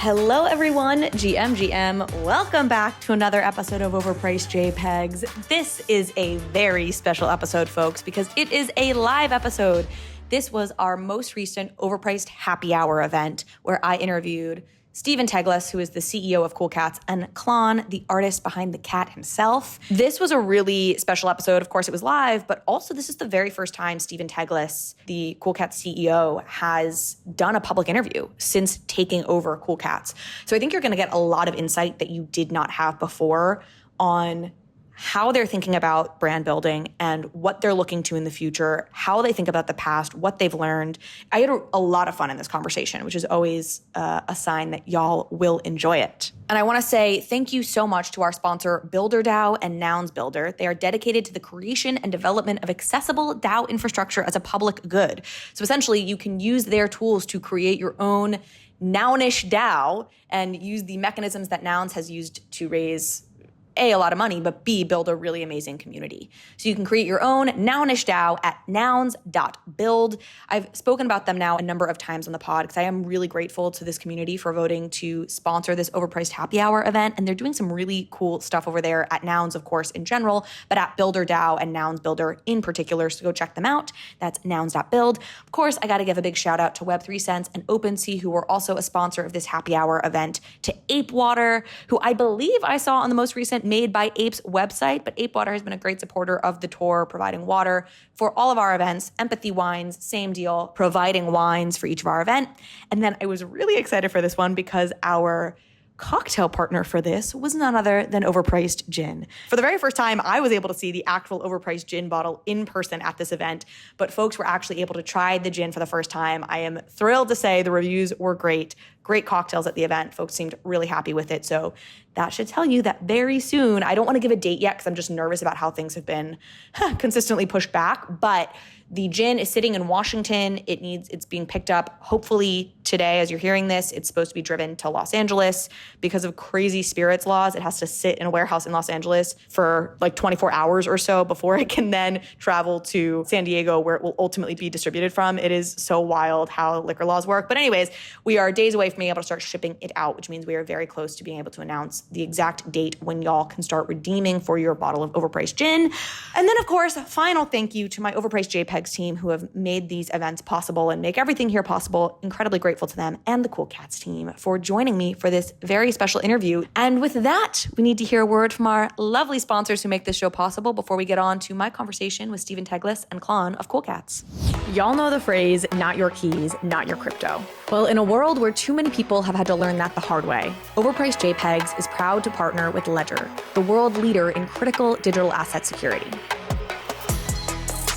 Hello everyone, GM. Welcome back to another episode of Overpriced JPEGs. This is a very special episode, folks, because it is a live episode. This was our most recent Overpriced Happy Hour event where I interviewed Stephen Teglis, who is the CEO of Cool Cats, and Klon, the artist behind the cat himself. This was a really special episode. Of course, it was live, but also this is the very first time Stephen Teglis, the Cool Cats CEO, has done a public interview since taking over Cool Cats. So I think you're going to get a lot of insight that you did not have before on how they're thinking about brand building and what they're looking to in the future, how they think about the past, what they've learned. I had a lot of fun in this conversation, which is always a sign that y'all will enjoy it. And I want to say thank you so much to our sponsor, BuilderDAO and Nouns Builder. They are dedicated to the creation and development of accessible DAO infrastructure as a public good. So essentially, you can use their tools to create your own nounish DAO and use the mechanisms that Nouns has used to raise A, lot of money, but B, build a really amazing community. So you can create your own nounish DAO at nouns.build. I've spoken about them now a number of times on the pod because I am really grateful to this community for voting to sponsor this Overpriced Happy Hour event. And they're doing some really cool stuff over there at Nouns, of course, in general, but at BuilderDAO and Nouns Builder in particular. So go check them out. That's nouns.build. Of course, I got to give a big shout out to Web3Sense and OpenSea, who were also a sponsor of this happy hour event, to Ape Water, who I believe I saw on the most recent Made by Ape's website, but Ape Water has been a great supporter of the tour, providing water for all of our events. Empathy Wines, same deal, providing wines for each of our event. And then I was really excited for this one because our cocktail partner for this was none other than Overpriced Gin. For the very first time, I was able to see the actual Overpriced Gin bottle in person at this event, but folks were actually able to try the gin for the first time. I am thrilled to say the reviews were great. Great cocktails at the event. Folks seemed really happy with it. So that should tell you that very soon, I don't want to give a date yet because I'm just nervous about how things have been consistently pushed back, but the gin is sitting in Washington. It's being picked up hopefully today as you're hearing this. It's supposed to be driven to Los Angeles because of crazy spirits laws. It has to sit in a warehouse in Los Angeles for like 24 hours or so before it can then travel to San Diego, where it will ultimately be distributed from. It is so wild how liquor laws work. But anyways, we are days away from being able to start shipping it out, which means we are very close to being able to announce the exact date when y'all can start redeeming for your bottle of Overpriced Gin. And then, of course, final thank you to my Overpriced JPEGs team who have made these events possible and make everything here possible. Incredibly grateful to them, and the Cool Cats team for joining me for this very special interview. And with that, we need to hear a word from our lovely sponsors who make this show possible before we get on to my conversation with Stephen Teglis and Klon of Cool Cats. Y'all know the phrase, not your keys, not your crypto. Well, in a world where too many people have had to learn that the hard way, Overpriced JPEGs is proud to partner with Ledger, the world leader in critical digital asset security.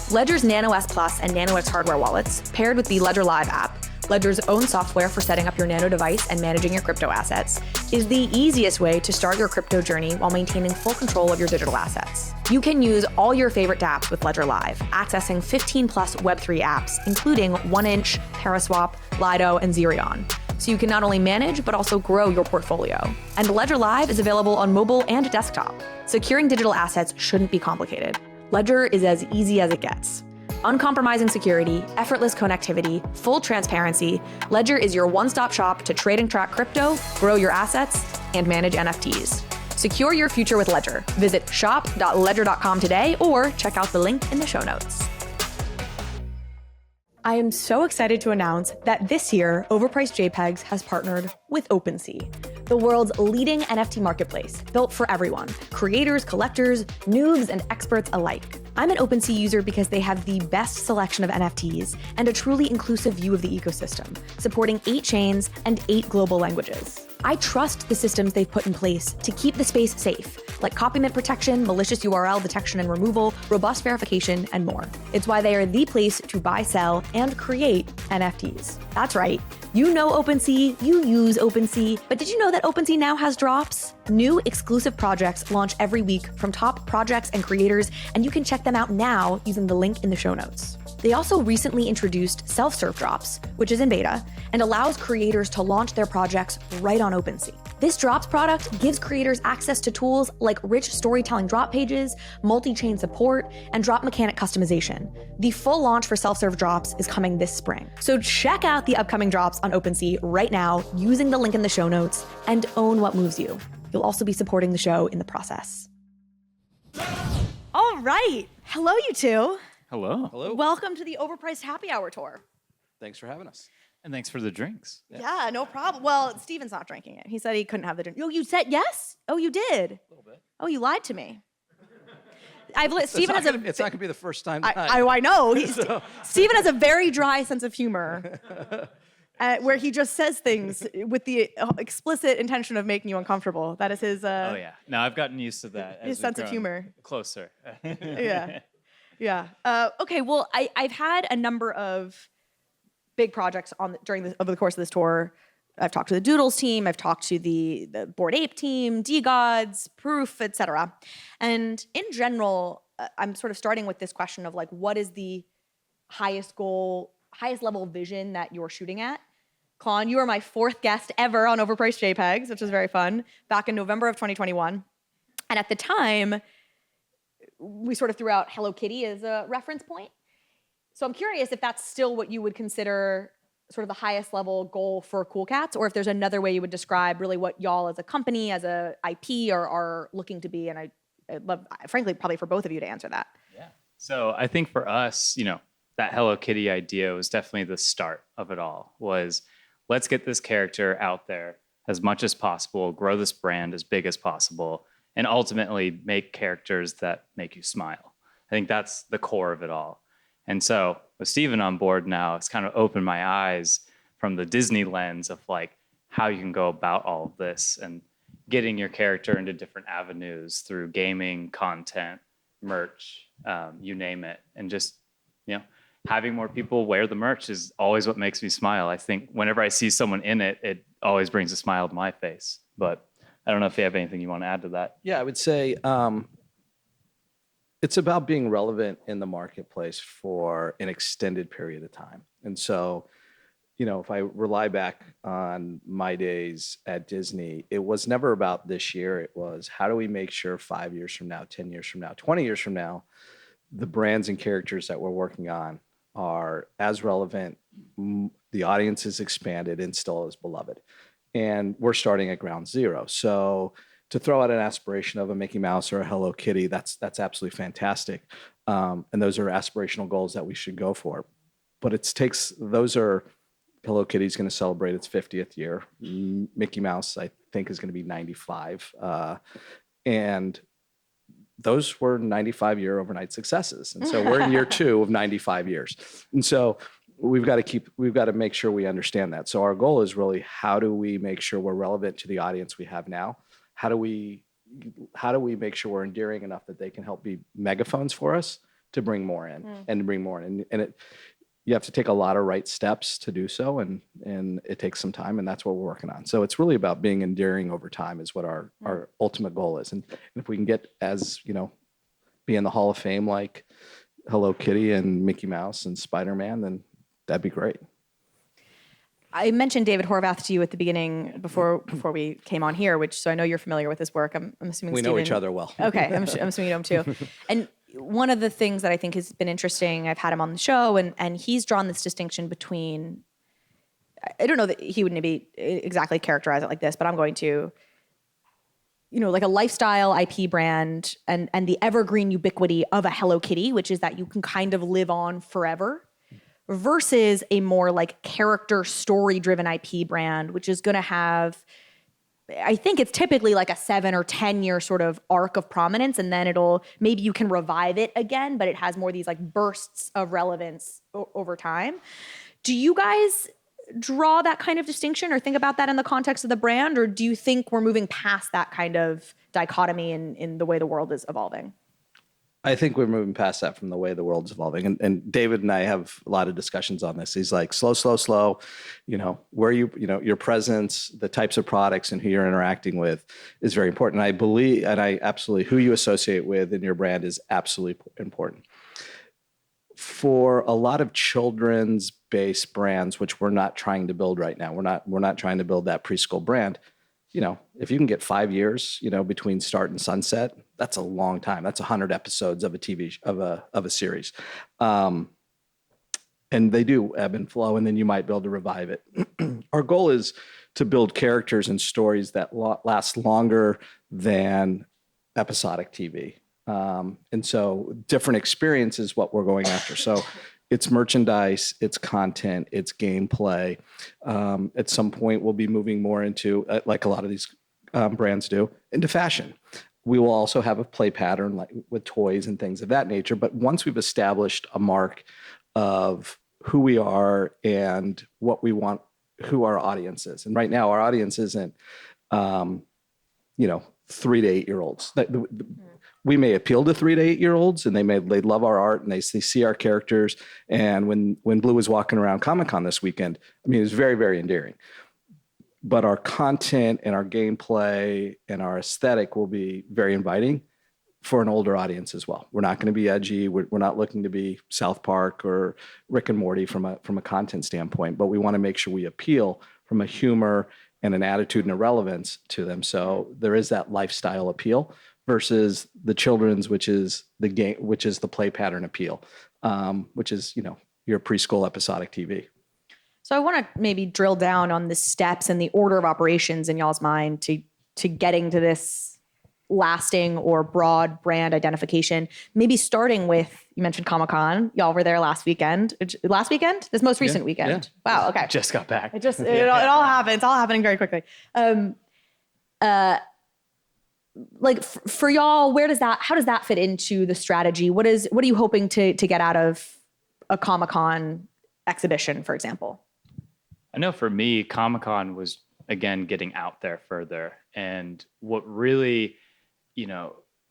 Ledger's Nano S Plus and Nano X hardware wallets, paired with the Ledger Live app, Ledger's own software for setting up your Nano device and managing your crypto assets, is the easiest way to start your crypto journey while maintaining full control of your digital assets. You can use all your favorite dApps with Ledger Live, accessing 15 plus Web3 apps, including 1inch, Paraswap, Lido, and Zerion. So you can not only manage, but also grow your portfolio. And Ledger Live is available on mobile and desktop. Securing digital assets shouldn't be complicated. Ledger is as easy as it gets. Uncompromising security, effortless connectivity, full transparency, Ledger is your one-stop shop to trade and track crypto, grow your assets, and manage NFTs. Secure your future with Ledger. Visit shop.ledger.com today or check out the link in the show notes. I am so excited to announce that this year, Overpriced JPEGs has partnered with OpenSea, the world's leading NFT marketplace, built for everyone, creators, collectors, noobs, and experts alike. I'm an OpenSea user because they have the best selection of NFTs and a truly inclusive view of the ecosystem, supporting 8 chains and 8 global languages. I trust the systems they've put in place to keep the space safe, like copyright protection, malicious URL detection and removal, robust verification, and more. It's why they are the place to buy, sell, and create NFTs. That's right. You know OpenSea, you use OpenSea, but did you know that OpenSea now has drops? New exclusive projects launch every week from top projects and creators, and you can check them out now using the link in the show notes. They also recently introduced self-serve drops, which is in beta, and allows creators to launch their projects right on OpenSea. This drops product gives creators access to tools like rich storytelling drop pages, multi-chain support, and drop mechanic customization. The full launch for self-serve drops is coming this spring. So check out the upcoming drops on OpenSea right now using the link in the show notes and own what moves you. You'll also be supporting the show in the process. All right. Hello, you two. Hello. Hello. Welcome to the Overpriced Happy Hour Tour. Thanks for having us. And thanks for the drinks. Yeah, no problem. Well, Steven's not drinking it. He said he couldn't have the drink. Oh, you said yes? Oh, you did? A little bit. Oh, you lied to me. Steven has It's not going to be the first time. I know. Steven has a very dry sense of humor, where he just says things with the explicit intention of making you uncomfortable. That is his. Oh yeah. No, I've gotten used to that. His sense of humor. Closer. Yeah. Yeah. Okay. Well, I've had a number of big projects over the course of this tour. I've talked to the Doodles team. I've talked to the Bored Ape team, D-Gods, Proof, etc. And in general, I'm sort of starting with this question of like, what is the highest goal, highest level vision that you're shooting at? Klon, you are my 4th guest ever on Overpriced JPEGs, which was very fun, back in November of 2021. And at the time, we sort of threw out Hello Kitty as a reference point. So I'm curious if that's still what you would consider sort of the highest level goal for Cool Cats, or if there's another way you would describe really what y'all as a company, as a IP are looking to be. And I'd love, frankly, probably for both of you to answer that. Yeah. So I think for us, that Hello Kitty idea was definitely the start of it all. Was let's get this character out there as much as possible, grow this brand as big as possible, and ultimately make characters that make you smile. I think that's the core of it all. And so with Steven on board now, it's kind of opened my eyes from the Disney lens of like how you can go about all of this and getting your character into different avenues through gaming, content, merch, you name it. And just, having more people wear the merch is always what makes me smile. I think whenever I see someone in it, it always brings a smile to my face. But I don't know if you have anything you want to add to that. Yeah, I would say it's about being relevant in the marketplace for an extended period of time. And so, if I rely back on my days at Disney, it was never about this year. It was how do we make sure 5 years from now, 10 years from now, 20 years from now, the brands and characters that we're working on are as relevant, the audience is expanded, and still as beloved. And we're starting at ground zero. So to throw out an aspiration of a Mickey Mouse or a Hello Kitty, that's absolutely fantastic. And those are aspirational goals that we should go for. But Hello Kitty's going to celebrate its 50th year. Mickey Mouse, I think, is going to be 95. And those were 95-year overnight successes. And so we're in year 2 of 95 years. And so we've got to make sure we understand that. So our goal is really, how do we make sure we're relevant to the audience we have now? How do we make sure we're endearing enough that they can help be megaphones for us to bring more in and to bring more in? And you have to take a lot of right steps to do so, and it takes some time, and that's what we're working on. So it's really about being endearing over time is what our ultimate goal is. And if we can get be in the Hall of Fame like Hello Kitty and Mickey Mouse and Spider-Man, then that'd be great. I mentioned David Horvath to you at the beginning before we came on here, so I know you're familiar with his work. I'm assuming we know each other well. Okay, I'm assuming you know him too. And one of the things that I think has been interesting, I've had him on the show, and he's drawn this distinction between, I don't know that he would maybe exactly characterize it like this, but I'm going to, like a lifestyle IP brand and the evergreen ubiquity of a Hello Kitty, which is that you can kind of live on forever, versus a more like character story-driven IP brand, which is going to have, I think it's typically like a 7 or 10 year sort of arc of prominence, and then maybe you can revive it again, but it has more these like bursts of relevance over time. Do you guys draw that kind of distinction or think about that in the context of the brand, or do you think we're moving past that kind of dichotomy in the way the world is evolving? I think we're moving past that from the way the world's evolving. And David and I have a lot of discussions on this. He's like, slow. Where your presence, the types of products and who you're interacting with is very important. I believe, and I absolutely, who you associate with in your brand is absolutely important. For a lot of children's based brands, which we're not trying to build right now, we're not trying to build that preschool brand. if you can get 5 years, between start and sunset, that's a long time. That's 100 episodes of a of a series. And they do ebb and flow, and then you might be able to revive it. Our goal is to build characters and stories that last longer than episodic TV. And so different experience is what we're going after. So it's merchandise, it's content, it's gameplay. At some point, we'll be moving more into, like a lot of these brands do, into fashion. We will also have a play pattern like with toys and things of that nature. But once we've established a mark of who we are and what we want, who our audience is. And right now our audience isn't, 3 to 8 year olds. We may appeal to 3 to 8 year olds and they love our art and they see our characters. And when Blue was walking around Comic-Con this weekend, it was very, very endearing. But our content and our gameplay and our aesthetic will be very inviting for an older audience as well. We're not going to be edgy. We're not looking to be South Park or Rick and Morty from a content standpoint, but we want to make sure we appeal from a humor and an attitude and a relevance to them. So there is that lifestyle appeal versus the children's, which is the play pattern appeal, which is, your preschool episodic TV. So I want to maybe drill down on the steps and the order of operations in y'all's mind to getting to this lasting or broad brand identification, maybe starting with, you mentioned Comic-Con. Y'all were there last weekend? This most recent weekend? Yeah. Wow. Okay. Just got back. It all happened. It's all happening very quickly. For y'all, how does that fit into the strategy? What are you hoping to get out of a Comic-Con exhibition, for example? I know for me, Comic-Con was, again, getting out there further. And what really,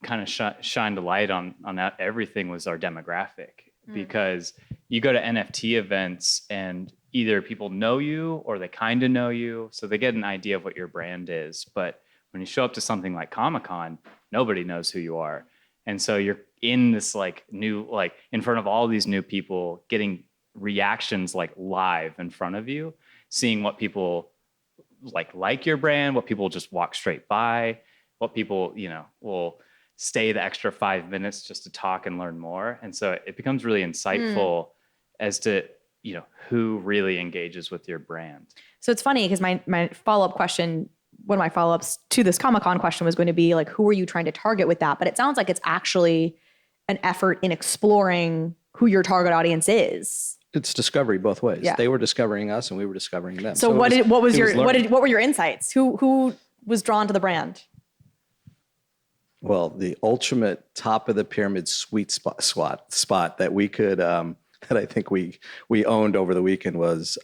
kind of shined a light on that everything was our demographic. Because you go to NFT events and either people know you or they kind of know you. So they get an idea of what your brand is. But when you show up to something like Comic-Con, nobody knows who you are. And so you're in this in front of all these new people, getting reactions live in front of you, seeing what people like your brand, what people just walk straight by, what people, will stay the extra 5 minutes just to talk and learn more. And so it becomes really insightful as to, who really engages with your brand. So it's funny because my follow-up question, one of my follow-ups to this Comic-Con question was going to be who are you trying to target with that? But it sounds like it's actually an effort in exploring who your target audience is. It's discovery both ways. Yeah. They were discovering us and we were discovering them. So what were your insights? Who was drawn to the brand? Well, the ultimate top of the pyramid sweet spot that we could, that I think we owned over the weekend was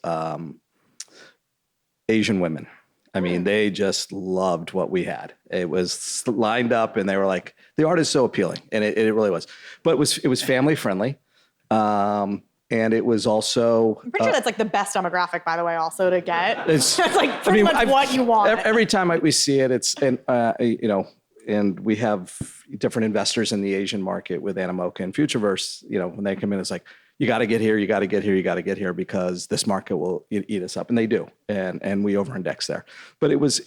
Asian women. They just loved what we had. It was lined up and they were like, the art is so appealing. And it really was, but it was family friendly. And it was also... I'm pretty sure that's the best demographic, by the way, also to get. It's pretty much what you want. Every time we see it, it's, and we have different investors in the Asian market with Animoca and Futureverse, when they come in, it's like, you got to get here, you got to get here, you got to get here because this market will eat us up. And they do. And we over-index there. But it was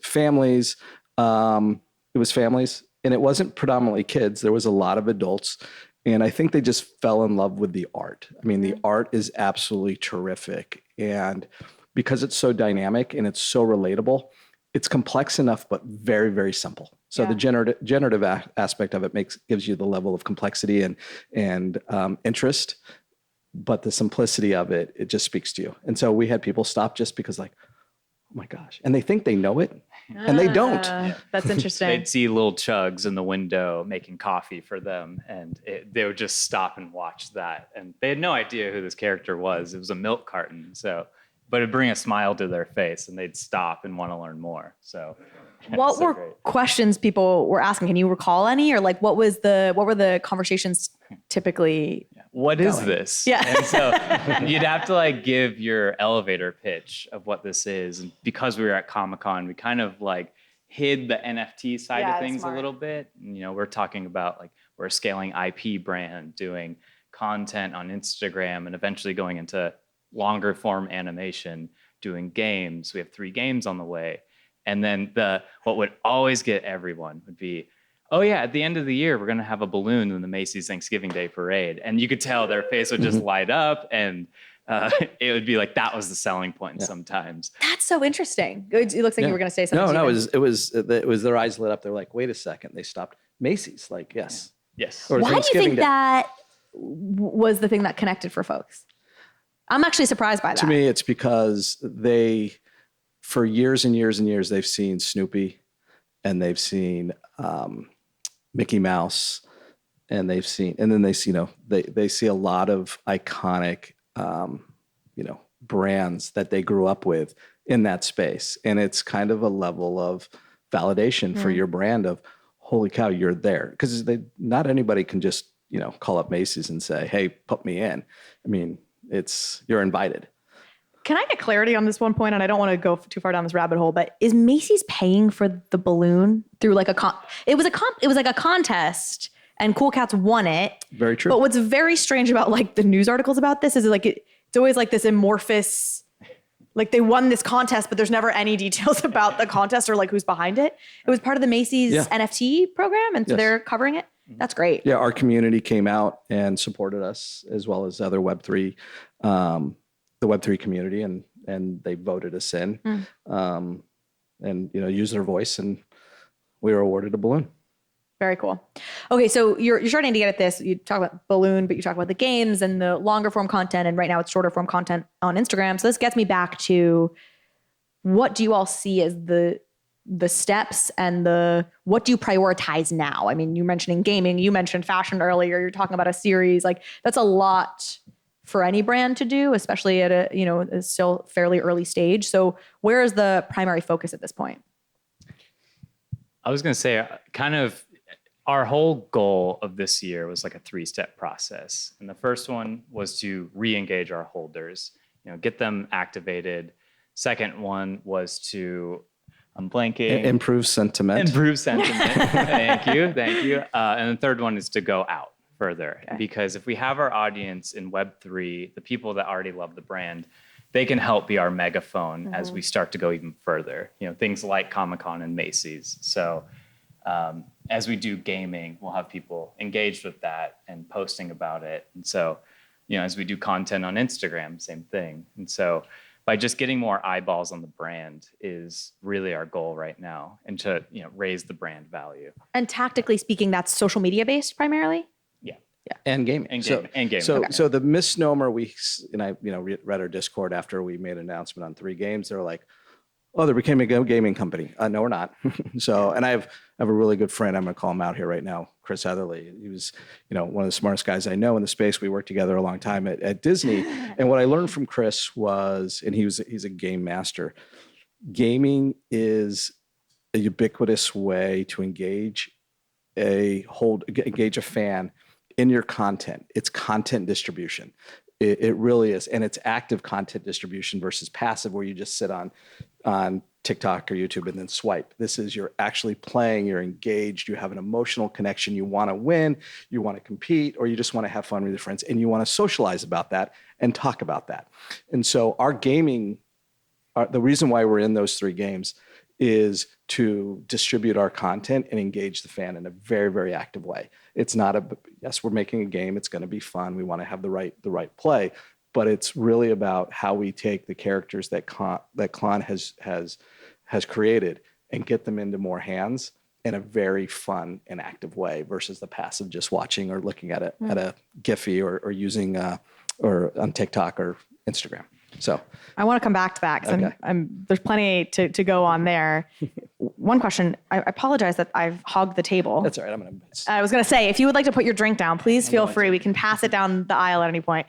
families. It was families. And it wasn't predominantly kids. There was a lot of adults. And I think they just fell in love with the art. The art is absolutely terrific. And because it's so dynamic and it's so relatable, it's complex enough, but very, very simple. So the generative aspect of it gives you the level of complexity and interest, but the simplicity of it just speaks to you. And so we had people stop just because oh my gosh. And they think they know it and they don't. That's interesting. They'd see little chugs in the window making coffee for them. And they would just stop and watch that. And they had no idea who this character was. It was a milk carton. But it'd bring a smile to their face and they'd stop and want to learn more. So what were questions people were asking? Can you recall any, or what were the conversations typically? What is this? Yeah. And so you'd have to give your elevator pitch of what this is. And because we were at Comic-Con, we kind of hid the NFT side of things a little bit. And, we're talking about we're a scaling IP brand, doing content on Instagram and eventually going into longer form animation, doing games. We have 3 games on the way. And then what would always get everyone would be, oh yeah, at the end of the year, we're going to have a balloon in the Macy's Thanksgiving Day parade. And you could tell their face would just light up, and it would be like, that was the selling point sometimes. That's so interesting. It looks like you were going to say something. No, it was their eyes lit up. They're like, wait a second. They stopped. Macy's, like, yes. Yes. Why do you think that was the thing that connected for folks? I'm actually surprised by that. To me, it's because for years and years and years, they've seen Snoopy and they've seen Mickey Mouse, and then they see, they see a lot of iconic, brands that they grew up with in that space. And it's kind of a level of validation for your brand of, holy cow, you're there. Because not anybody can just, call up Macy's and say, hey, put me in. I mean, you're invited. Can I get clarity on this one point? And I don't want to go too far down this rabbit hole, but is Macy's paying for the balloon through like it was like a contest, and Cool Cats won it. Very true. But what's very strange about like the news articles about this is like it's always like this amorphous, like they won this contest, but there's never any details about the contest or like who's behind it. It was part of the Macy's NFT program, and so they're covering it. That's great. Yeah, our community came out and supported us, as well as other Web3, the Web3 community, and they voted us in, and used their voice, and we were awarded a balloon. Very cool. Okay, so you're starting to get at this. You talk about balloon, but you talk about the games and the longer form content, and right now it's shorter form content on Instagram. So this gets me back to, what do you all see as the steps and what do you prioritize now? I mean, you mentioning gaming, you mentioned fashion earlier, you're talking about a series. Like, that's a lot for any brand to do, especially at a still fairly early stage. So where is the primary focus at this point? I was going to say, kind of, our whole goal of this year was like a 3-step process. And the first one was to re-engage our holders, get them activated. Second one was to, I'm blanking. Improve sentiment. Thank you. And the third one is to go out further. Okay. Because if we have our audience in Web3, the people that already love the brand, they can help be our megaphone as we start to go even further. Things like Comic-Con and Macy's. So as we do gaming, we'll have people engaged with that and posting about it. And so, as we do content on Instagram, same thing. And so by just getting more eyeballs on the brand is really our goal right now, and to, raise the brand value. And tactically speaking, that's social media based primarily? Yeah. And gaming. So the misnomer I read our Discord after we made an announcement on 3 games. They're like, oh, they became a gaming company. No, we're not. And I have a really good friend. I'm going to call him out here right now, Chris Heatherly. He was, one of the smartest guys I know in the space. We worked together a long time at Disney. And what I learned from Chris was, and he's a game master, gaming is a ubiquitous way to engage a fan in your content. It's content distribution. It really is. And it's active content distribution versus passive, where you just sit on TikTok or YouTube and then swipe. This is, you're actually playing, you're engaged, you have an emotional connection, you want to win, you want to compete, or you just want to have fun with your friends, and you want to socialize about that and talk about that. And so our gaming, the reason why we're in those 3 games is to distribute our content and engage the fan in a very, very active way. It's not yes, we're making a game. It's going to be fun. We want to have the right play, but it's really about how we take the characters that Klon has created and get them into more hands in a very fun and active way, versus the passive just watching or looking at it at a Giphy or using or on TikTok or Instagram. So I want to come back to that because there's plenty to go on there. One question, I apologize that I've hogged the table. That's all right. I was going to say, if you would like to put your drink down, please feel free. We can pass it down the aisle at any point.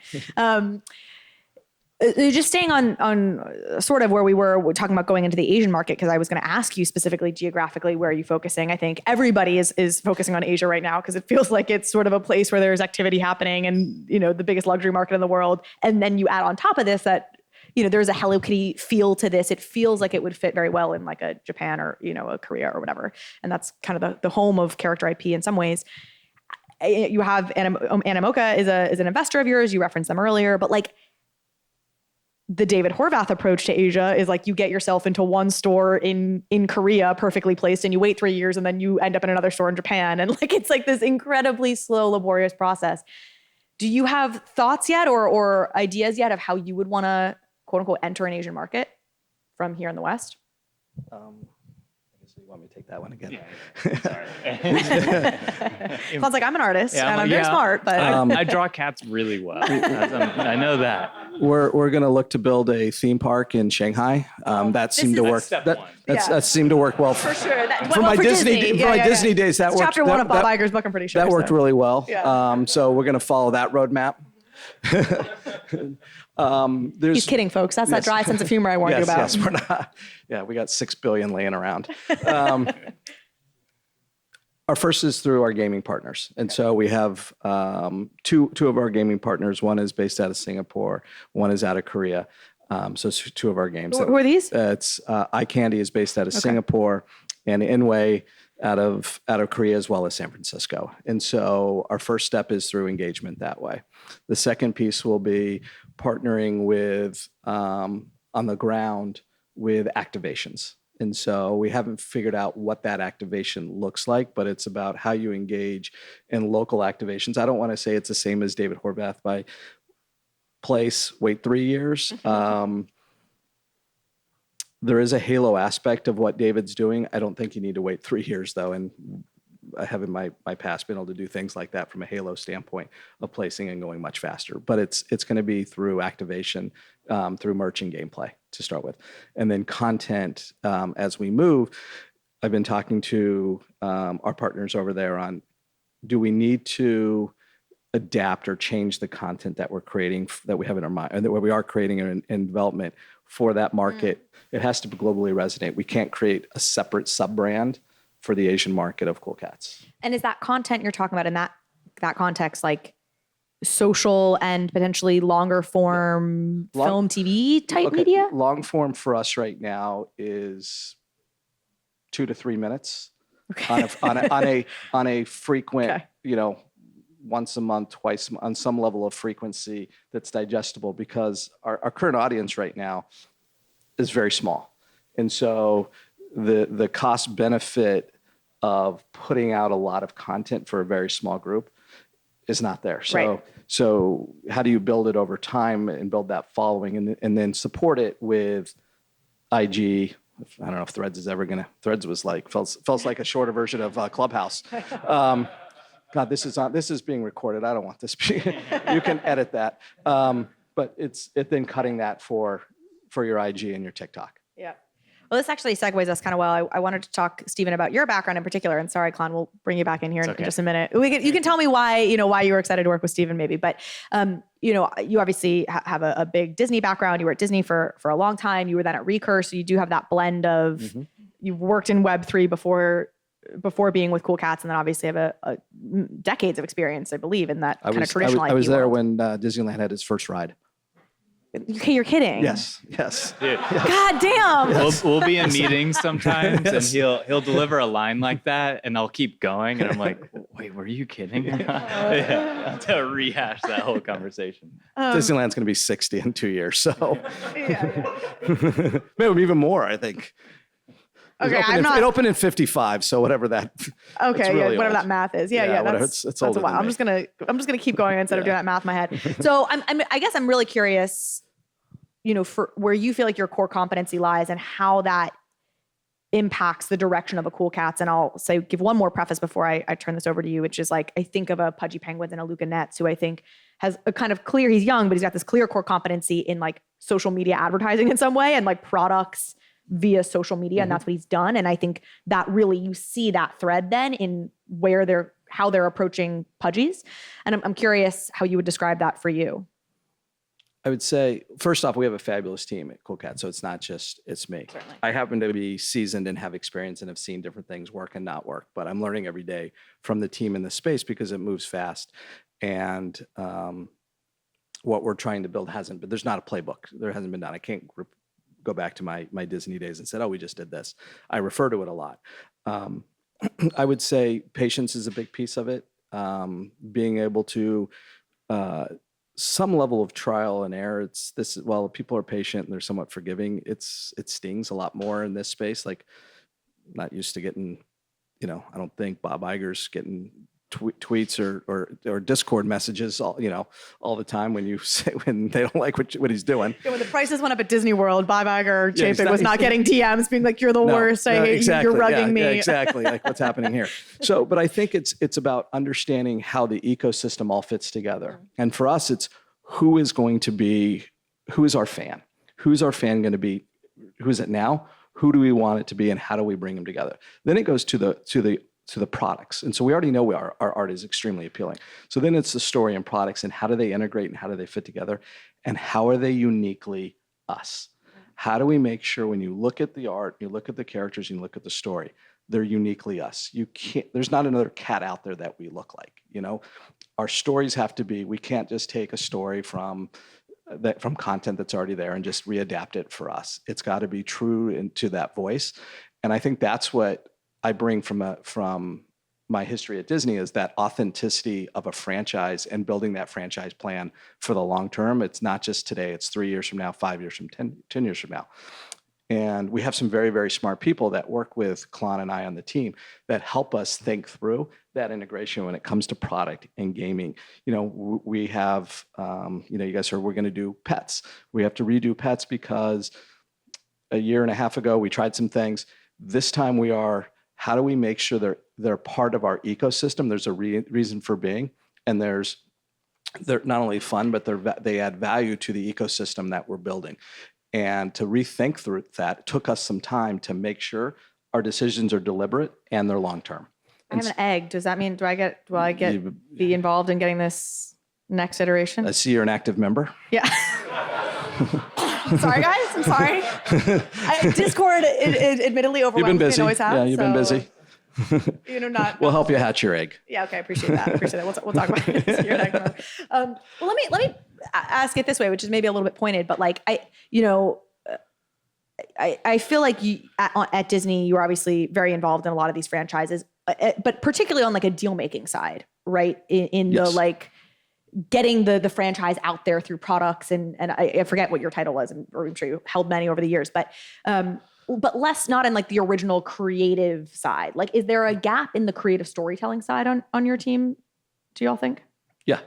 Just staying on sort of where we're talking about going into the Asian market, because I was going to ask you specifically geographically, where are you focusing? I think everybody is focusing on Asia right now, because it feels like it's sort of a place where there's activity happening, and the biggest luxury market in the world. And then you add on top of this that there's a Hello Kitty feel to this. It feels like it would fit very well in like a Japan or a Korea or whatever. And that's kind of the home of character IP in some ways. You have Animoca is an investor of yours. You referenced them earlier, but like, the David Horvath approach to Asia is like you get yourself into one store in Korea perfectly placed and you wait 3 years and then you end up in another store in Japan. And like, it's like this incredibly slow, laborious process. Do you have thoughts yet or ideas yet of how you would want to quote unquote enter an Asian market from here in the West? I guess you want me to take that one again? Yeah, sorry. Sounds like I'm an artist and I'm very smart, but I draw cats really well. I know that. We're going to look to build a theme park in Shanghai. That seemed to work. That seemed to work well for sure. For my Disney days. That worked. Chapter 1 of Bob Iger's book, I'm pretty sure. That worked really well. Yeah. So we're going to follow that roadmap. He's kidding, folks. That's that dry sense of humor I warned you about. Yes, we're not. Yeah, we got $6 billion laying around. Our first is through our gaming partners. And so we have two of our gaming partners. One is based out of Singapore. One is out of Korea. So it's two of our games. Who are these? It's iCandy is based out of Singapore, and Inway out of Korea, as well as San Francisco. And so our first step is through engagement that way. The second piece will be partnering with on the ground with activations. And so we haven't figured out what that activation looks like, but it's about how you engage in local activations. I don't want to say it's the same as David Horvath by place, wait 3 years. There is a halo aspect of what David's doing. I don't think you need to wait 3 years, though. And I have in my past been able to do things like that from a halo standpoint of placing and going much faster. But it's going to be through activation, through merch and gameplay to start with. And then content as we move. I've been talking to our partners over there on, do we need to adapt or change the content that we're creating, that we have in our mind, and that we are creating in development for that market? It has to globally resonate. We can't create a separate sub-brand for the Asian market of Cool Cats. And is that content you're talking about in that context, like social and potentially longer form film, TV type media? Long form for us right now is 2 to 3 minutes on a frequent, once a month, twice on some level of frequency that's digestible, because our current audience right now is very small. And so the cost benefit of putting out a lot of content for a very small group is not there. So how do you build it over time and build that following and then support it with IG? I don't know if Threads is ever gonna. Threads was like felt like a shorter version of Clubhouse. God, this is being recorded. I don't want this. You can edit that. But it's then cutting that for your IG and your TikTok. Yeah. Well, this actually segues us kind of well. I wanted to talk, Stephen, about your background in particular. And sorry, Klon, we'll bring you back in here in just a minute. You can tell me why you were excited to work with Stephen, maybe. But you obviously have a big Disney background. You were at Disney for a long time. You were then at Recurse, so you do have that blend of you've worked in Web3 before being with Cool Cats, and then obviously have a decades of experience, I believe, in that kind of traditional IP I was there world. when Disneyland had its first ride. Okay, you're kidding. Yes. Dude. God damn. We'll be in meetings sometimes, and he'll deliver a line like that, and I'll keep going, and I'm like, wait, were you kidding? I'll have to rehash that whole conversation. Disneyland's going to be 60 in 2 years, so maybe even more, I think. Okay, it opened in 55, so whatever that. Okay, really whatever old. that math is. Yeah, it's older. I'm just gonna keep going instead of doing that math in my head. So I guess I'm really curious, for where you feel like your core competency lies and how that impacts the direction of a Cool Cats. And I'll give one more preface before I turn this over to you, which is like I think of a Pudgy Penguins and a Luca Netz, who I think has a kind of clear. He's young, but he's got this clear core competency in like social media advertising in some way and like products via social media. And that's what he's done. And I think that really, you see that thread then in how they're approaching Pudgies. And I'm curious how you would describe that for you. I would say, first off, we have a fabulous team at Cool Cat, so it's not just it's me. Certainly. I happen to be seasoned and have experience and have seen different things work and not work, but I'm learning every day from the team in the space because it moves fast. And what we're trying to build but there's not a playbook. There hasn't been done. I can't go back to my Disney days and said, oh, we just did this. I refer to it a lot. I would say patience is a big piece of it. Being able to some level of trial and error. It's this, while people are patient and they're somewhat forgiving, it stings a lot more in this space. Like, not used to getting, I don't think Bob Iger's getting tweets or Discord messages all the time when they don't like what he's doing. Yeah, when the prices went up at Disney World, Bob Iger, JPEG was not getting DMs being like, "You're the worst. I hate you. You're rugging me." Yeah, exactly. Like what's happening here. So, but I think it's about understanding how the ecosystem all fits together. And for us, it's who is our fan? Who's our fan going to be? Who's it now? Who do we want it to be, and how do we bring them together? Then it goes to the products. And so we already know our art is extremely appealing. So then it's the story and products, and how do they integrate and how do they fit together, and how are they uniquely us? How do we make sure when you look at the art, you look at the characters, you look at the story, they're uniquely us. There's not another cat out there that we look like. Our stories have to be, we can't just take a story from content that's already there and just readapt it for us. It's got to be true to that voice. And I think that's what I bring from my history at Disney, is that authenticity of a franchise and building that franchise plan for the long term. It's not just today, it's 3 years from now, 5 years from 10 years from now. And we have some very, very smart people that work with Klon and I on the team that help us think through that integration when it comes to product and gaming. We have, you guys heard we're going to do pets. We have to redo pets because a year and a half ago, we tried some things. This time how do we make sure they're part of our ecosystem? There's a reason for being, and they're not only fun, but they add value to the ecosystem that we're building. And to rethink through that took us some time to make sure our decisions are deliberate and they're long term. I have an egg. Does that mean do I be involved in getting this next iteration? I see you're an active member. Yeah. Sorry, guys. I'm sorry. Discord, admittedly, overwhelmed. You've been busy. Always have, yeah, you've been busy. We'll help you hatch your egg. Yeah. Okay. Appreciate that. We'll talk about it. You're not gonna, well, let me ask it this way, which is maybe a little bit pointed, but like I feel like at Disney, you were obviously very involved in a lot of these franchises, but particularly on like a deal making side, right? In Yes. the like getting the franchise out there through products, and I forget what your title was, or I'm sure you held many over the years, but less not in like the original creative side. Like, is there a gap in the creative storytelling side on your team? Do y'all think? Yeah,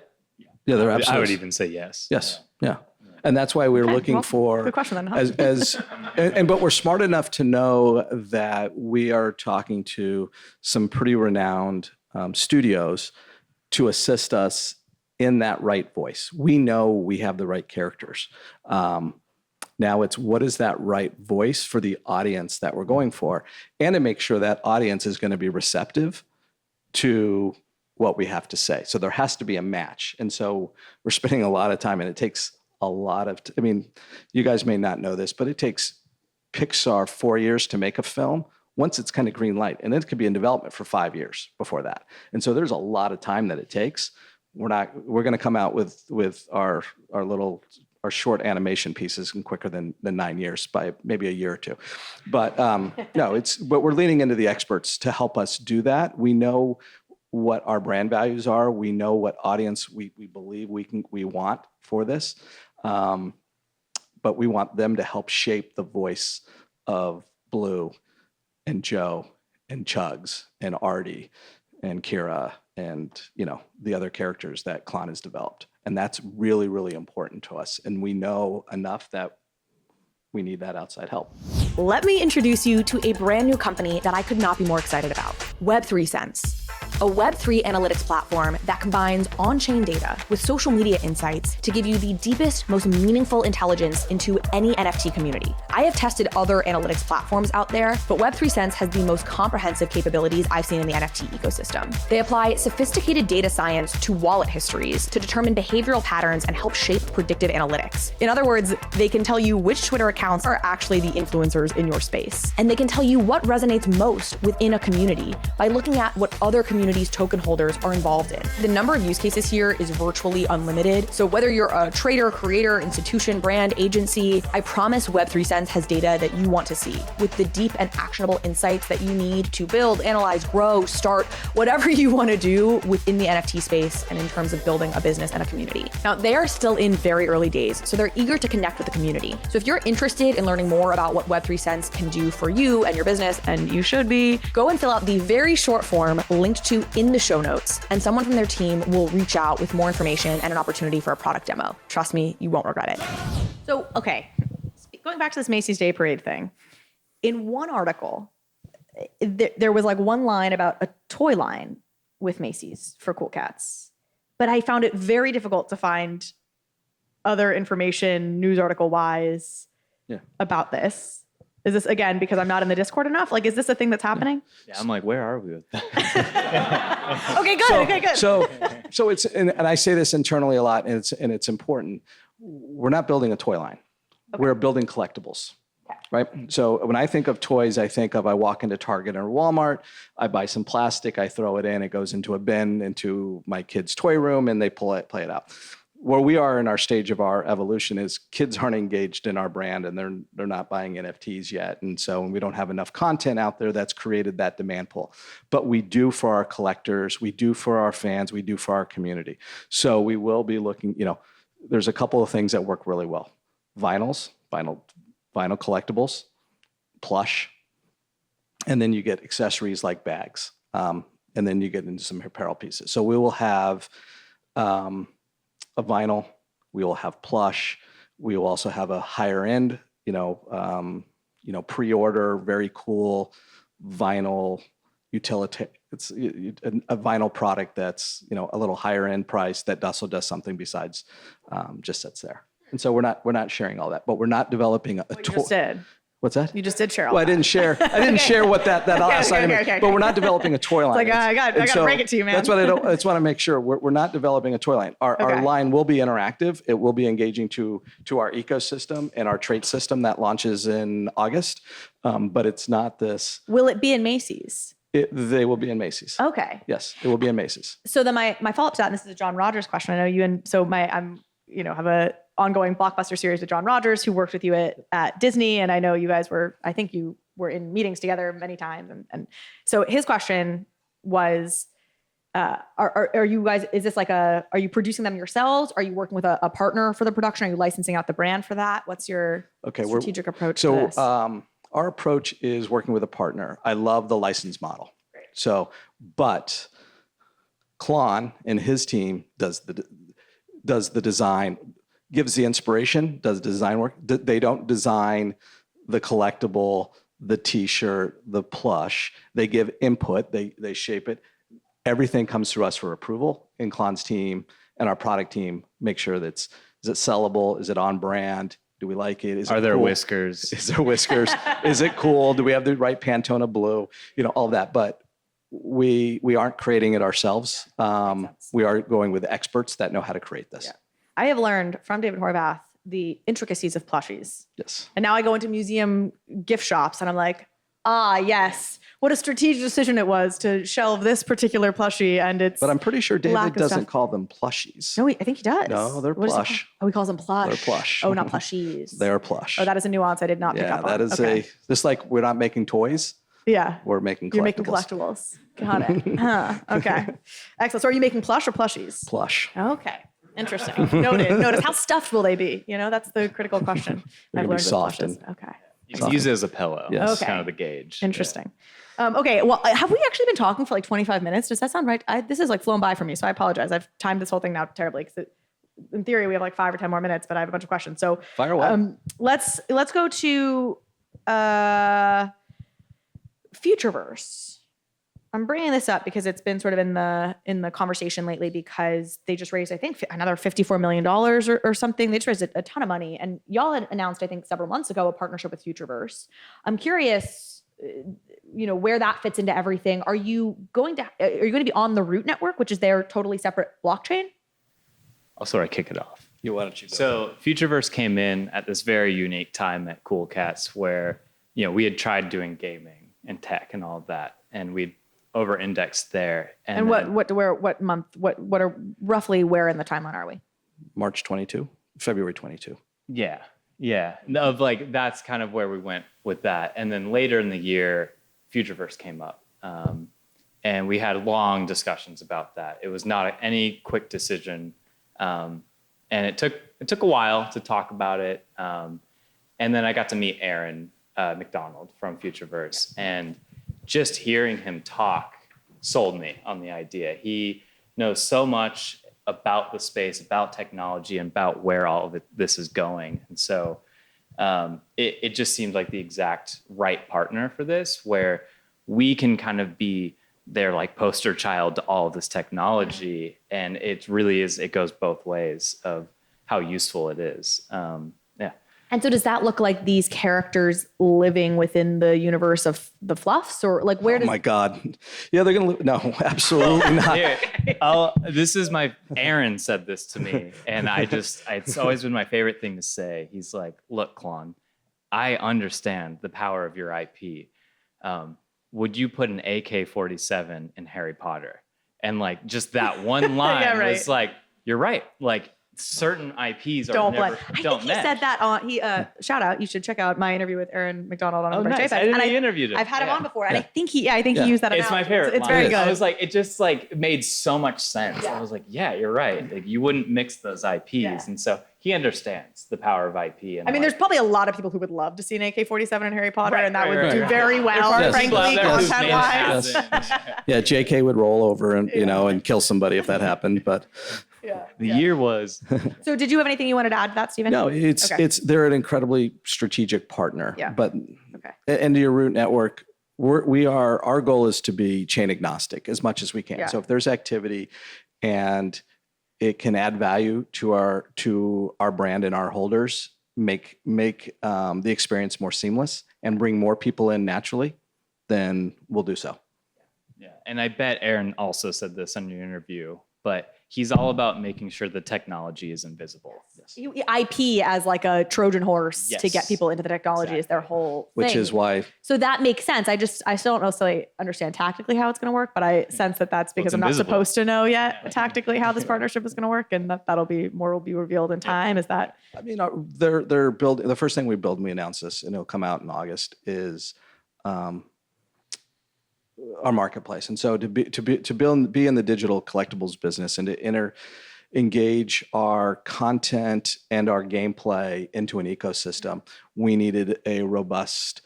there absolutely. I would even say yes. Yes, yeah. And that's why we're looking for, good question then, huh? but we're smart enough to know that we are talking to some pretty renowned studios to assist us in that right voice. We know we have the right characters. Now it's what is that right voice for the audience that we're going for, and to make sure that audience is going to be receptive to what we have to say. So there has to be a match. And so we're spending a lot of time, and it takes a lot of, you guys may not know this, but it takes Pixar 4 years to make a film once it's kind of green light, and it could be in development for 5 years before that. And so there's a lot of time that it takes. We're going to come out with our short animation pieces in quicker than 9 years, by maybe a year or two. But but we're leaning into the experts to help us do that. We know what our brand values are. We know what audience we believe we want for this. But we want them to help shape the voice of Blue and Joe and Chugs and Artie and Kira and the other characters that Klon has developed. And that's really, really important to us. And we know enough that we need that outside help. Let me introduce you to a brand new company that I could not be more excited about, Web3 Sense. A Web3 analytics platform that combines on-chain data with social media insights to give you the deepest, most meaningful intelligence into any NFT community. I have tested other analytics platforms out there, but Web3 Sense has the most comprehensive capabilities I've seen in the NFT ecosystem. They apply sophisticated data science to wallet histories to determine behavioral patterns and help shape predictive analytics. In other words, they can tell you which Twitter accounts are actually the influencers in your space. And they can tell you what resonates most within a community by looking at what other communities communities token holders are involved in. The number of use cases here is virtually unlimited. So whether you're a trader, creator, institution, brand, agency, I promise Web3 Sense has data that you want to see with the deep and actionable insights that you need to build, analyze, grow, start, whatever you want to do within the NFT space and in terms of building a business and a community. Now, they are still in very early days, so they're eager to connect with the community. So if you're interested in learning more about what Web3 Sense can do for you and your business, and you should be, go and fill out the very short form linked to in the show notes, and someone from their team will reach out with more information and an opportunity for a product demo. Trust me, you won't regret it. So, okay, going back to this Macy's Day Parade thing, in one article, there was like one line about a toy line with Macy's for Cool Cats, but I found it very difficult to find other information, news article wise, about this. Is this, again, because I'm not in the Discord enough? Like, is this a thing that's happening? Yeah, I'm like, where are we with that? Okay, good. Okay, good. So it's, and I say this internally a lot, and it's important. We're not building a toy line. Okay. We're building collectibles. Right. So when I think of toys, I think of I walk into Target or Walmart, I buy some plastic, I throw it in, it goes into a bin, into my kids' toy room, and they play it out. Where we are in our stage of our evolution is kids aren't engaged in our brand, and they're not buying NFTs yet. And so we don't have enough content out there that's created that demand pool. But we do for our collectors, we do for our fans, we do for our community. So we will be looking, there's a couple of things that work really well. Vinyl collectibles, plush, and then you get accessories like bags, and then you get into some apparel pieces. So we will have a vinyl, we will have plush, we will also have a higher end, pre-order, very cool vinyl utility. It's a vinyl product that's a little higher end price that also does something besides just sits there. And so we're not sharing all that, but we're not developing a toy. You just did. What's that? You just did share all that. I didn't share what that last item is. But we're not developing a toy line. It's like, I got to break it to you, man. That's what I want to make sure. We're not developing a toy line. Our line will be interactive. It will be engaging to our ecosystem and our trait system that launches in August. But it's not this. Will it be in Macy's? They will be in Macy's. Okay. Yes, it will be in Macy's. So then my follow-up to that, and this is a John Rogers question. I know you and so have a ongoing blockbuster series with John Rogers, who worked with you at Disney. And I know you guys I think you were in meetings together many times. And so his question was, are you guys, is this are you producing them yourselves? Are you working with a partner for the production? Are you licensing out the brand for that? What's your strategic approach to this? Our approach is working with a partner. I love the license model. Great. So, but Klon and his team does the design, gives the inspiration, does design work. They don't design the collectible, the t-shirt, the plush. They give input, they shape it. Everything comes through us for approval, and Klon's team and our product team make sure that is it sellable? Is it on brand? Do we like it? Are there whiskers? Is there whiskers? Is it cool? Do we have the right Pantone blue? All that. But we aren't creating it ourselves. We are going with experts that know how to create this. Yeah. I have learned from David Horvath the intricacies of plushies. Yes. And now I go into museum gift shops and I'm like, yes, what a strategic decision it was to shelve this particular plushie and it's. But I'm pretty sure David doesn't call them plushies. No, I think he does. No, they're plush. He calls them plush. They're plush. Oh, not plushies. They're plush. Oh, that is a nuance I did not pick up on. Yeah, that is just like we're not making toys. Yeah. We're making collectibles. You're making collectibles. Got it. Okay. Excellent. So are you making plush or plushies? Plush. Okay. Interesting. Noted. Notice. How stuffed will they be? That's the critical question. I've learned with plushes. Okay. You can use it as a pillow. Yes. That's kind of the gauge. Interesting. Yeah. Okay. Well, have we actually been talking for like 25 minutes? Does that sound right? This is like flown by for me, so I apologize. I've timed this whole thing now terribly because in theory we have like 5 or 10 more minutes, but I have a bunch of questions. So fire away. Let's go to Futureverse. I'm bringing this up because it's been sort of in the conversation lately because they just raised, I think, another $54 million or something. They just raised a ton of money. And y'all had announced, I think, several months ago, a partnership with Futureverse. I'm curious, where that fits into everything. Are you going to be on the Root network, which is their totally separate blockchain? I'll sort of kick it off. Why don't you go? So Futureverse came in at this very unique time at Cool Cats where, we had tried doing gaming and tech and all of that. And we'd over-indexed there. And what month, what are roughly where in the timeline are we? March 22, February 22. Yeah. Of like, that's kind of where we went with that. And then later in the year, Futureverse came up. And we had long discussions about that. It was not any quick decision. And it took a while to talk about it. And then I got to meet Aaron McDonald from Futureverse. And just hearing him talk sold me on the idea. He knows so much about the space, about technology, and about where all of this is going. And so it just seemed like the exact right partner for this, where we can kind of be their like poster child to all of this technology. And it really is, it goes both ways of how useful it is. And so does that look like these characters living within the universe of the Fluffs, or like where does... Oh my God. Yeah, they're going to live. No, absolutely not. Yeah. Aaron said this to me, and it's always been my favorite thing to say. He's like, look, Klon, I understand the power of your IP. Would you put an AK-47 in Harry Potter? And like, just that one line was like, you're right. Like, certain IPs are don't never I don't think match. he said that on shout out, you should check out my interview with Aaron McDonald on Oh, Overpriced nice. JPEGs. I didn't know And you interviewed him. I've had him on before, and Yeah. I think he used that. It's my analogy. favorite. It's very line. good. I was like, it just like made so much sense. Yeah. I was like, yeah, you're right. Like, you wouldn't mix those IPs, and so he understands the power of IP. And I mean, there's probably a lot of people who would love to see an AK-47 in Harry Potter, and that would right, do right. very well, Yes. frankly, Yes. content-wise. Yeah, JK would roll over and, and kill somebody if that happened. But the year was. So did you have anything you wanted to add to that, Stephen? no, they're an incredibly strategic partner. Yeah. But Okay. and to your root network, our goal is to be chain agnostic as much as we can. Yeah. So if there's activity and it can add value to our brand and our holders, make the experience more seamless and bring more people in naturally, then we'll do so. Yeah, and I bet Aaron also said this in your interview, but he's all about making sure the technology is invisible. IP as like a Trojan horse to Yes. get people into the technology is their whole thing. Which is why. So that makes sense. I still don't necessarily understand tactically how it's going to work, but I sense that that's because it's I'm not invisible. supposed to know yet tactically how this partnership is going to work, and that'll be more will be revealed in time. Is that? I mean, they're building. The first thing we build, and we announce this, and it'll come out in August, is our marketplace. And so to be in the digital collectibles business and to engage our content and our gameplay into an ecosystem, we needed a robust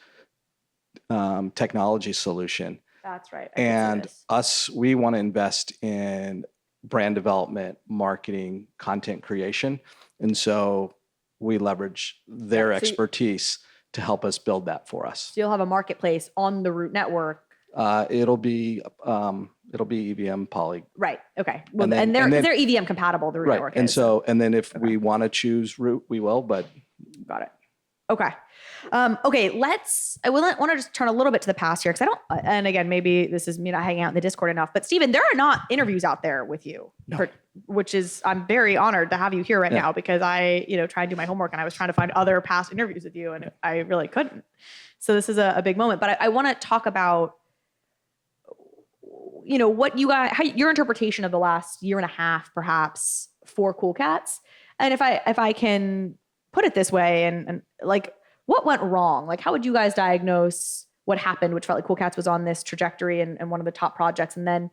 technology solution. That's right. And we want to invest in brand development, marketing, content creation. And so we leverage their expertise to help us build that for us. So you'll have a marketplace on the Root network. It'll be EVM Poly. Right. Okay. Well, And then- they're EVM compatible. The Root network And is. so, and then if we want to choose Root, we will, but Got it. Okay. Okay. I want to just turn a little bit to the past here, because and again, maybe this is me not hanging out in the Discord enough, but Stephen, there are not interviews out there with you, which is, I'm very honored to have you here right now, because I, try and do my homework, and I was trying to find other past interviews with you, and I really couldn't. So this is a big moment, but I want to talk about, what you guys, your interpretation of the last year and a half, perhaps, for Cool Cats. And if I can put it this way, and like, what went wrong? Like, how would you guys diagnose what happened, which felt like Cool Cats was on this trajectory and one of the top projects, and then,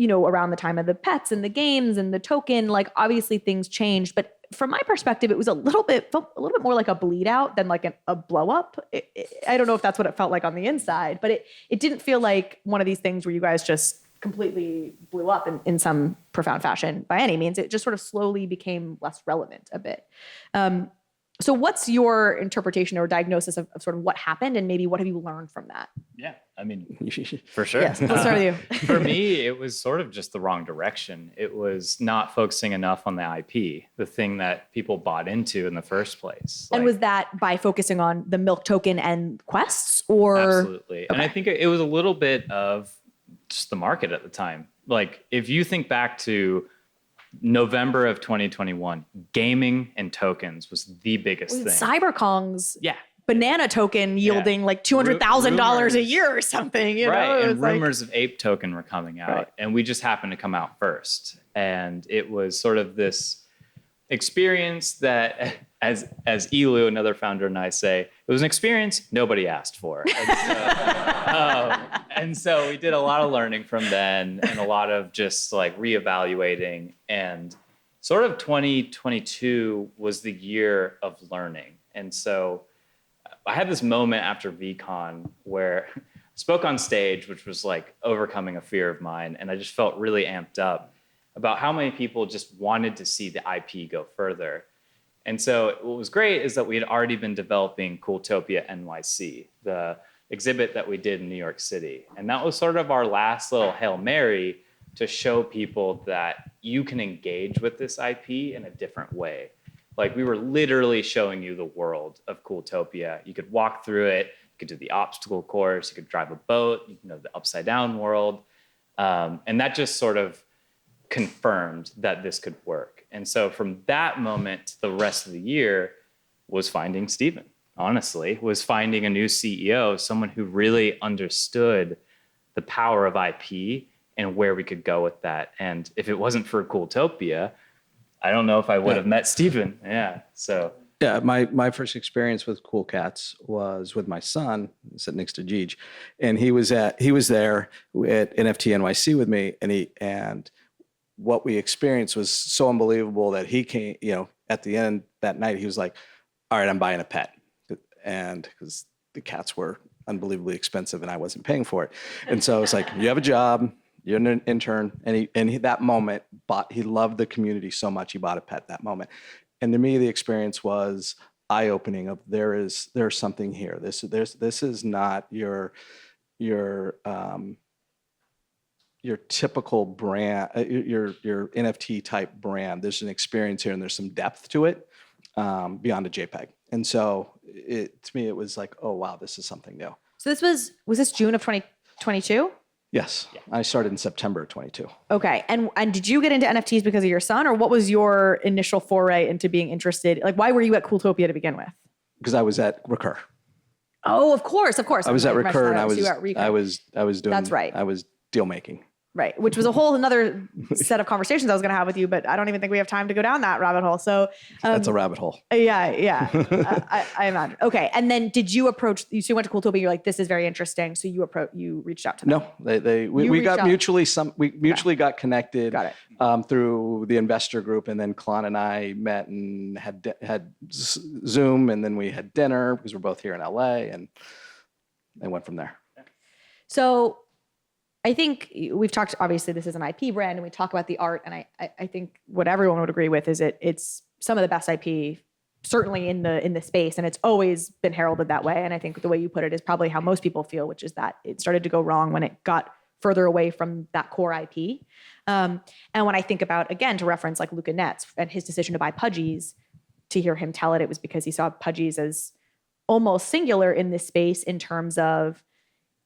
around the time of the pets and the games and the token, like, obviously things changed, but from my perspective, it was felt a little bit more like a bleed out than like a blow up. I don't know if that's what it felt like on the inside, but it didn't feel like one of these things where you guys just completely blew up in some profound fashion by any means. It just sort of slowly became less relevant a bit. So what's your interpretation or diagnosis of sort of what happened, and maybe what have you learned from that? Yeah, I mean, for sure. Yes, let's start with you. For me, it was sort of just the wrong direction. It was not focusing enough on the IP, the thing that people bought into in the first place. And was that by focusing on the milk token and quests, or? Absolutely. And I think it was a little bit of just the market at the time. Like, if you think back to November of 2021, gaming and tokens was the biggest thing. CyberKong's banana token yielding like $200,000 a year or something, you know? And rumors of ape token were coming out, and we just happened to come out first. And it was sort of this experience that, as Elu, another founder, and I say, it was an experience nobody asked for. And so we did a lot of learning from then, and a lot of just like reevaluating. And sort of 2022 was the year of learning. And so I had this moment after VCon where I spoke on stage, which was like overcoming a fear of mine. And I just felt really amped up about how many people just wanted to see the IP go further. And so what was great is that we had already been developing Cooltopia NYC, the exhibit that we did in New York City. And that was sort of our last little Hail Mary to show people that you can engage with this IP in a different way. Like, we were literally showing you the world of Cooltopia. You could walk through it, you could do the obstacle course, you could drive a boat, you know, the upside down world. And that just sort of confirmed that this could work. And so from that moment, the rest of the year was finding Stephen, honestly, was finding a new CEO, someone who really understood the power of IP and where we could go with that. And if it wasn't for Cooltopia, I don't know if I would have met Stephen. So my first experience with Cool Cats was with my son, sitting next to Jeej, and he was there at NFT NYC with me, and what we experienced was so unbelievable that he came, you know, at the end that night, he was like, all right, I'm buying a pet. And because the cats were unbelievably expensive and I wasn't paying for it. And so I was like, you have a job, you're an intern. And he that moment he loved the community so much, he bought a pet that moment. And to me, the experience was eye-opening of there's something here. This is not your typical brand, your NFT type brand. There's an experience here and there's some depth to it beyond a JPEG. And so to me, it was like, oh, wow, this is something new. So was this June of 2022? Yes. Yeah. I started in September of 22. Okay. And did you get into NFTs because of your son, or what was your initial foray into being interested? Like, why were you at Cooltopia to begin with? Because I was at Recur. Oh, of course. I was at Recur and I was doing, that's right. I was deal making. Right. Which was a whole another set of conversations I was going to have with you, but I don't even think we have time to go down that rabbit hole. So that's a rabbit hole. Yeah. I imagine. Okay. And then did you approach, so you went to Cooltopia, you're like, this is very interesting. So you reached out to them. No, we got mutually got connected. Got it. Through the investor group. And then Klon and I met and had Zoom, and then we had dinner because we're both here in LA, and went from there. So I think we've talked, obviously this is an IP brand and we talk about the art, and I think what everyone would agree with is it's some of the best IP certainly in the space, and it's always been heralded that way. And I think the way you put it is probably how most people feel, which is that it started to go wrong when it got further away from that core IP. And when I think about, again, to reference like Luca Netz and his decision to buy Pudgies, to hear him tell it was because he saw Pudgies as almost singular in this space in terms of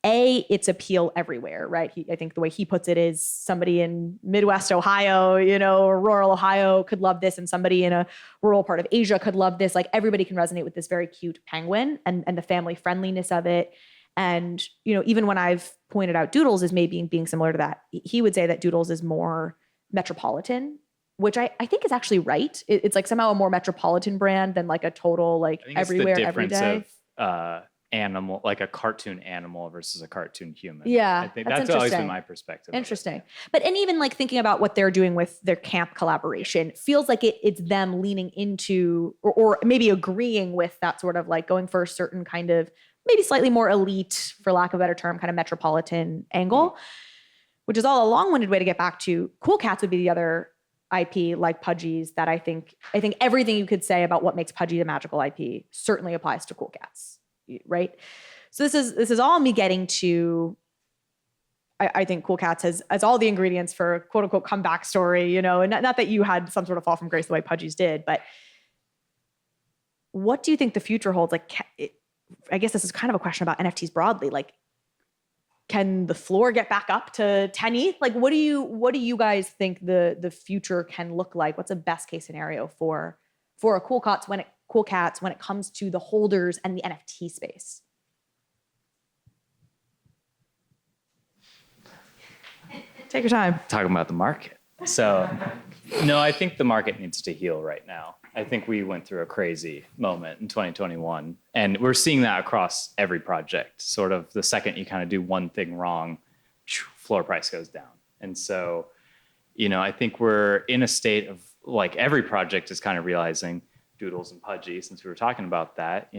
its appeal everywhere, right? I think the way he puts it is somebody in Midwest Ohio, or rural Ohio could love this, and somebody in a rural part of Asia could love this. Like, everybody can resonate with this very cute penguin and the family friendliness of it. And, even when I've pointed out Doodles as maybe being similar to that, he would say that Doodles is more metropolitan, which I think is actually right. It's like somehow a more metropolitan brand than like a total, like, everywhere, every day. Animal, like a cartoon animal versus a cartoon human. Yeah, I think that's always been my perspective. Interesting. And even like thinking about what they're doing with their camp collaboration, feels like it's them leaning into or maybe agreeing with that sort of like going for a certain kind of maybe slightly more elite, for lack of a better term, kind of metropolitan angle, which is all a long-winded way to get back to Cool Cats would be the other IP like Pudgies that I think everything you could say about what makes Pudgy a magical IP certainly applies to Cool Cats. Right. So this is all me getting to, I think Cool Cats has all the ingredients for a quote unquote comeback story, and not that you had some sort of fall from grace the way Pudgies did, but what do you think the future holds? Like, I guess this is kind of a question about NFTs broadly. Like, can the floor get back up to 10 ETH? Like, what do you guys think the future can look like? What's a best case scenario for a Cool Cats when it Cool Cats when it comes to the holders and the NFT space? Take your time. Talking about the market. So, no, I think the market needs to heal right now. I think we went through a crazy moment in 2021, and we're seeing that across every project. Sort of the second you kind of do one thing wrong, floor price goes down. And so, I think we're in a state of like every project is kind of realizing, Doodles and Pudgy, since we were talking about that,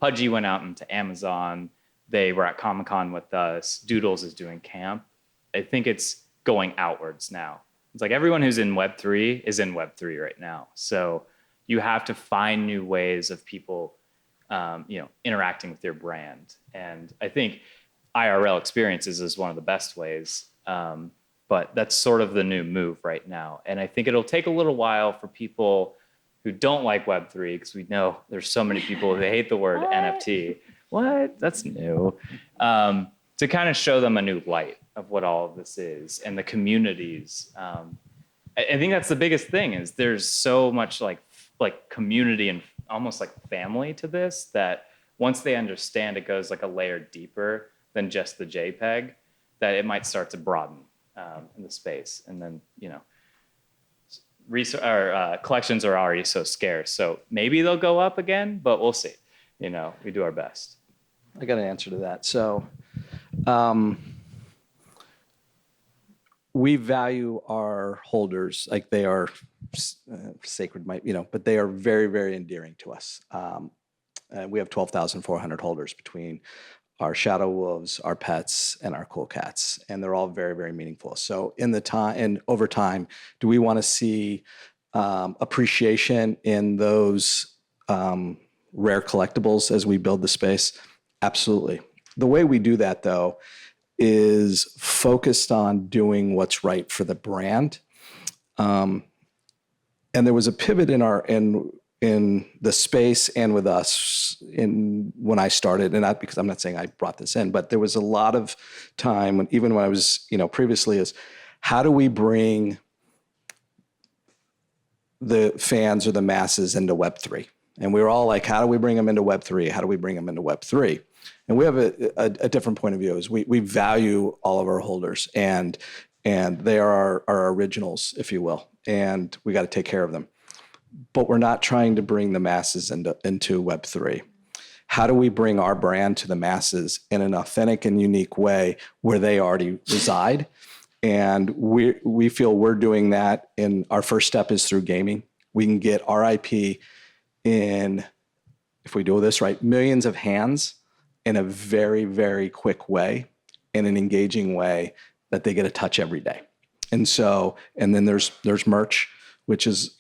Pudgy went out into Amazon. They were at Comic-Con with us. Doodles is doing camp. I think it's going outwards now. It's like everyone who's in Web3 is in Web3 right now. So you have to find new ways of people, interacting with your brand. And I think IRL experiences is one of the best ways. But that's sort of the new move right now. And I think it'll take a little while for people who don't like Web3, because we know there's so many people who hate the word NFT. What? That's new. To kind of show them a new light of what all of this is and the communities. I think that's the biggest thing is there's so much like community and almost like family to this that once they understand it goes like a layer deeper than just the JPEG, that it might start to broaden in the space. And then, collections are already so scarce. So maybe they'll go up again, but we'll see. We do our best. I got an answer to that. So we value our holders like they are sacred, but they are very, very endearing to us. We have 12,400 holders between our Shadow Wolves, our pets, and our Cool Cats, and they're all very, very meaningful. So over time, do we want to see appreciation in those rare collectibles as we build the space? Absolutely. The way we do that, though, is focused on doing what's right for the brand. And there was a pivot in the space and with us when I started, and not because I'm not saying I brought this in, but there was a lot of time even when I was, previously, is how do we bring the fans or the masses into Web3? And we were all like, how do we bring them into Web3? How do we bring them into Web3? And we have a different point of view. Is we value all of our holders, and they are our originals, if you will, and we got to take care of them. But we're not trying to bring the masses into Web3. How do we bring our brand to the masses in an authentic and unique way where they already reside? And we feel we're doing that. And our first step is through gaming. We can get our IP in, if we do this right, millions of hands in a very, very quick way, in an engaging way that they get to touch every day. And then there's merch, which is,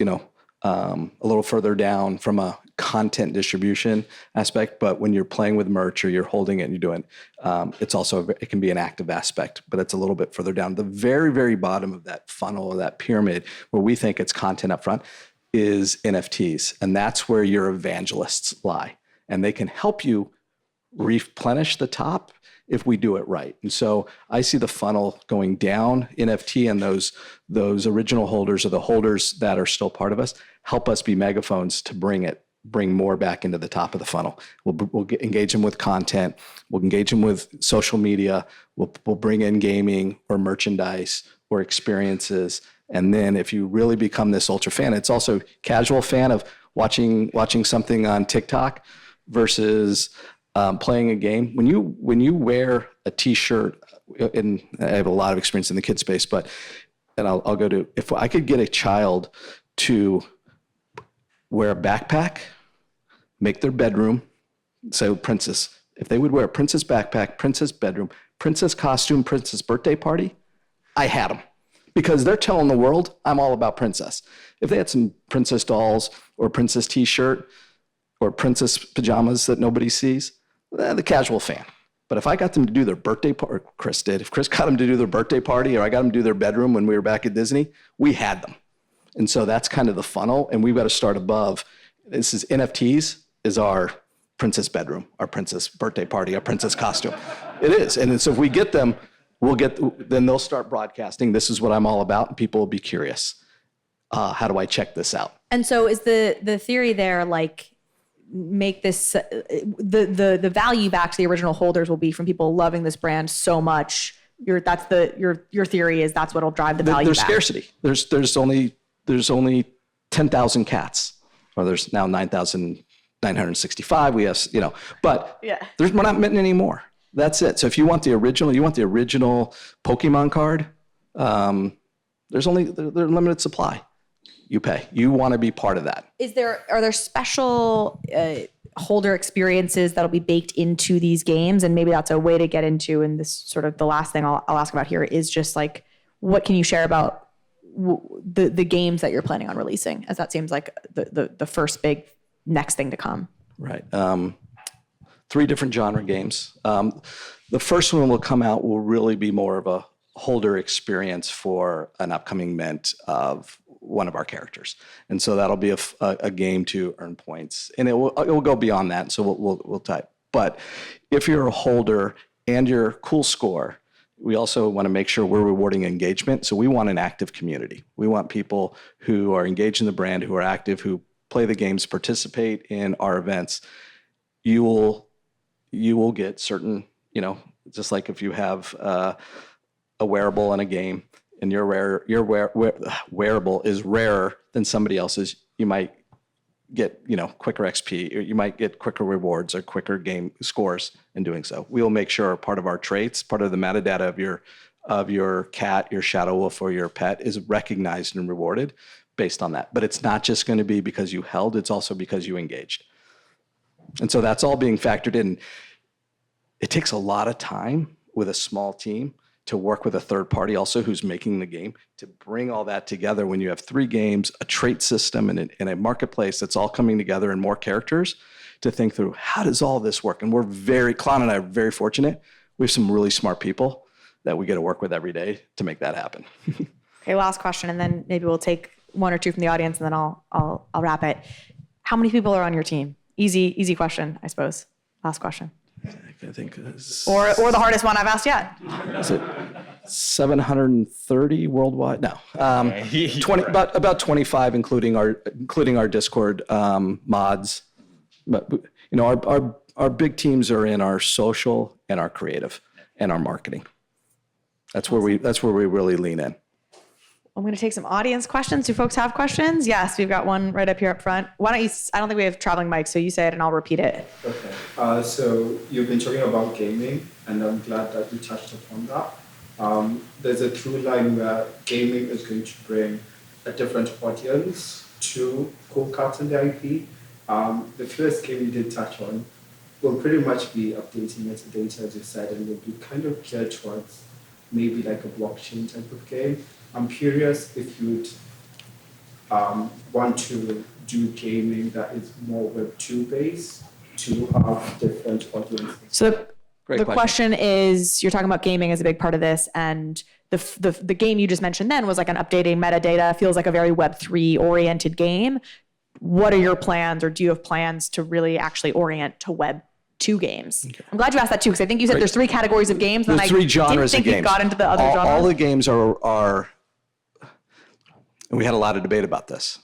a little further down from a content distribution aspect. But when you're playing with merch or you're holding it and you're doing, it can be an active aspect, but it's a little bit further down. The very, very bottom of that funnel or that pyramid where we think it's content up front is NFTs. And that's where your evangelists lie. And they can help you replenish the top if we do it right. And so I see the funnel going down. NFT and those original holders, or the holders that are still part of us, help us be megaphones to bring more back into the top of the funnel. We'll engage them with content. We'll engage them with social media. We'll bring in gaming or merchandise or experiences. And then if you really become this ultra fan, it's also casual fan of watching something on TikTok versus playing a game. When you wear a T-shirt, and I have a lot of experience in the kid space, I'll go to, if I could get a child to wear a backpack, make their bedroom, so princess, if they would wear a princess backpack, princess bedroom, princess costume, princess birthday party, I had them. Because they're telling the world I'm all about princess. If they had some princess dolls or princess T-shirt or princess pajamas that nobody sees, the casual fan. But if I got them to do their birthday party, or Chris did, if Chris got them to do their birthday party, or I got them to do their bedroom when we were back at Disney, we had them. And so that's kind of the funnel, and we've got to start above. This is NFTs is our princess bedroom, our princess birthday party, our princess costume. It is. And so if we get them, then they'll start broadcasting. This is what I'm all about, and people will be curious. how do I check this out? And so is the theory there, like, make this the value back to the original holders will be from people loving this brand so much. Your theory is that's what'll drive the value. There's back. scarcity. There's only 10,000 cats, or there's now 9,965. We have, but we're not minting anymore. That's it. So if you want the original Pokemon card, there's limited supply. You pay. You want to be part of that. Are there special holder experiences that'll be baked into these games? And maybe that's a way to get into, and this sort of the last thing I'll ask about here is just like, what can you share about the games that you're planning on releasing? As that seems like the first big next thing to come. Right. 3 different genre games. The first one will come out will really be more of a holder experience for an upcoming mint of one of our characters, and so that'll be a game to earn points, and it will go beyond that. So we'll type. But if you're a holder and you're cool score, we also want to make sure we're rewarding engagement. So we want an active community. We want people who are engaged in the brand, who are active, who play the games, participate in our events. You will get certain, just like if you have a wearable in a game and your wearable is rarer than somebody else's, you might get, quicker XP, or you might get quicker rewards or quicker game scores in doing so. We will make sure part of our traits, part of the metadata of your cat, your shadow wolf, or your pet is recognized and rewarded based on that. But it's not just going to be because you held, it's also because you engaged. And so that's all being factored in. It takes a lot of time with a small team to work with a third party also who's making the game to bring all that together when you have 3 games, a trait system, and a marketplace that's all coming together and more characters to think through how does all this work? And Clown and I are very fortunate. We have some really smart people that we get to work with every day to make that happen. Okay, last question, and then maybe we'll take 1 or 2 from the audience, and then I'll wrap it. How many people are on your team? Easy question, I suppose. Last question. I think or the hardest one I've asked yet. Is it 730 worldwide? No, 20, about 25, including our Discord mods. But our big teams are in our social and our creative and our marketing. That's where we really lean in. I'm going to take some audience questions. Do folks have questions? Yes, we've got one right up here up front. Why don't you, I don't think we have traveling mics, so you say it and I'll repeat it. Okay. So you've been talking about gaming, and I'm glad that you touched upon that. There's a through line where gaming is going to bring a different audience to core cards and the IP. The first game you did touch on will pretty much be updating metadata, as you said, and will be kind of geared towards maybe like a blockchain type of game. I'm curious if you'd want to do gaming that is more Web 2 based to have different audiences. So the question is, you're talking about gaming as a big part of this, and the game you just mentioned then was like an updating metadata, feels like a very Web 3 oriented game. What are your plans, or do you have plans to really actually orient to Web 2 games? Okay. I'm glad you asked that too, because I think you said there's 3 categories of games. There's 3 genres of games. You got into the other genres. All the games are, and we had a lot of debate about this.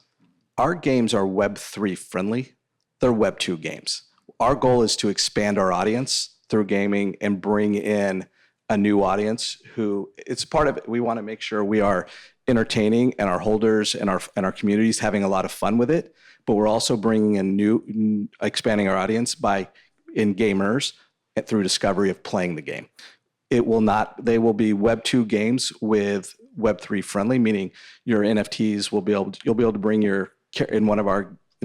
Our games are Web 3 friendly. They're Web 2 games. Our goal is to expand our audience through gaming and bring in a new audience who, it's part of it. We want to make sure we are entertaining and our holders and our communities having a lot of fun with it. But we're also bringing in expanding our audience in gamers through discovery of playing the game. They will be Web 2 games with Web 3 friendly, meaning your NFTs you'll be able to bring in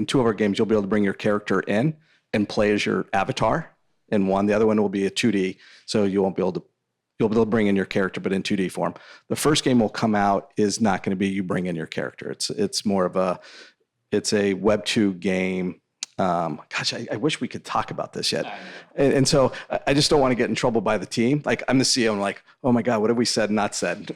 2 of our games, you'll be able to bring your character in and play as your avatar in one. The other one will be a 2D, so you'll be able to bring in your character, but in 2D form. The first game will come out is not going to be you bring in your character. It's more of it's a Web 2 game. I wish we could talk about this yet. And so I just don't want to get in trouble by the team. Like, I'm the CEO, I'm like, oh my God, what have we said and not said?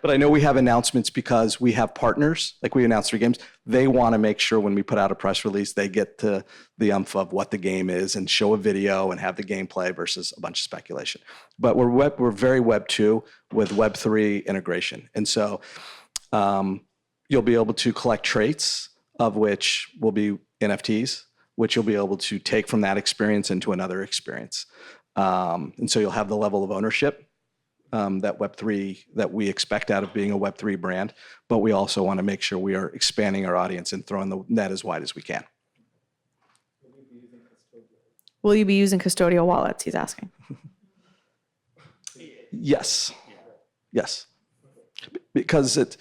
But I know we have announcements because we have partners, like we announced 3 games. They want to make sure when we put out a press release, they get to the umph of what the game is and show a video and have the gameplay versus a bunch of speculation. But we're very Web 2 with Web 3 integration. And so, you'll be able to collect traits, of which will be NFTs, which you'll be able to take from that experience into another experience. And so you'll have the level of ownership that Web3, that we expect out of being a Web3 brand, but we also want to make sure we are expanding our audience and throwing the net as wide as we can. Will you be using custodial wallets? He's asking. Yes. Yes. Because it,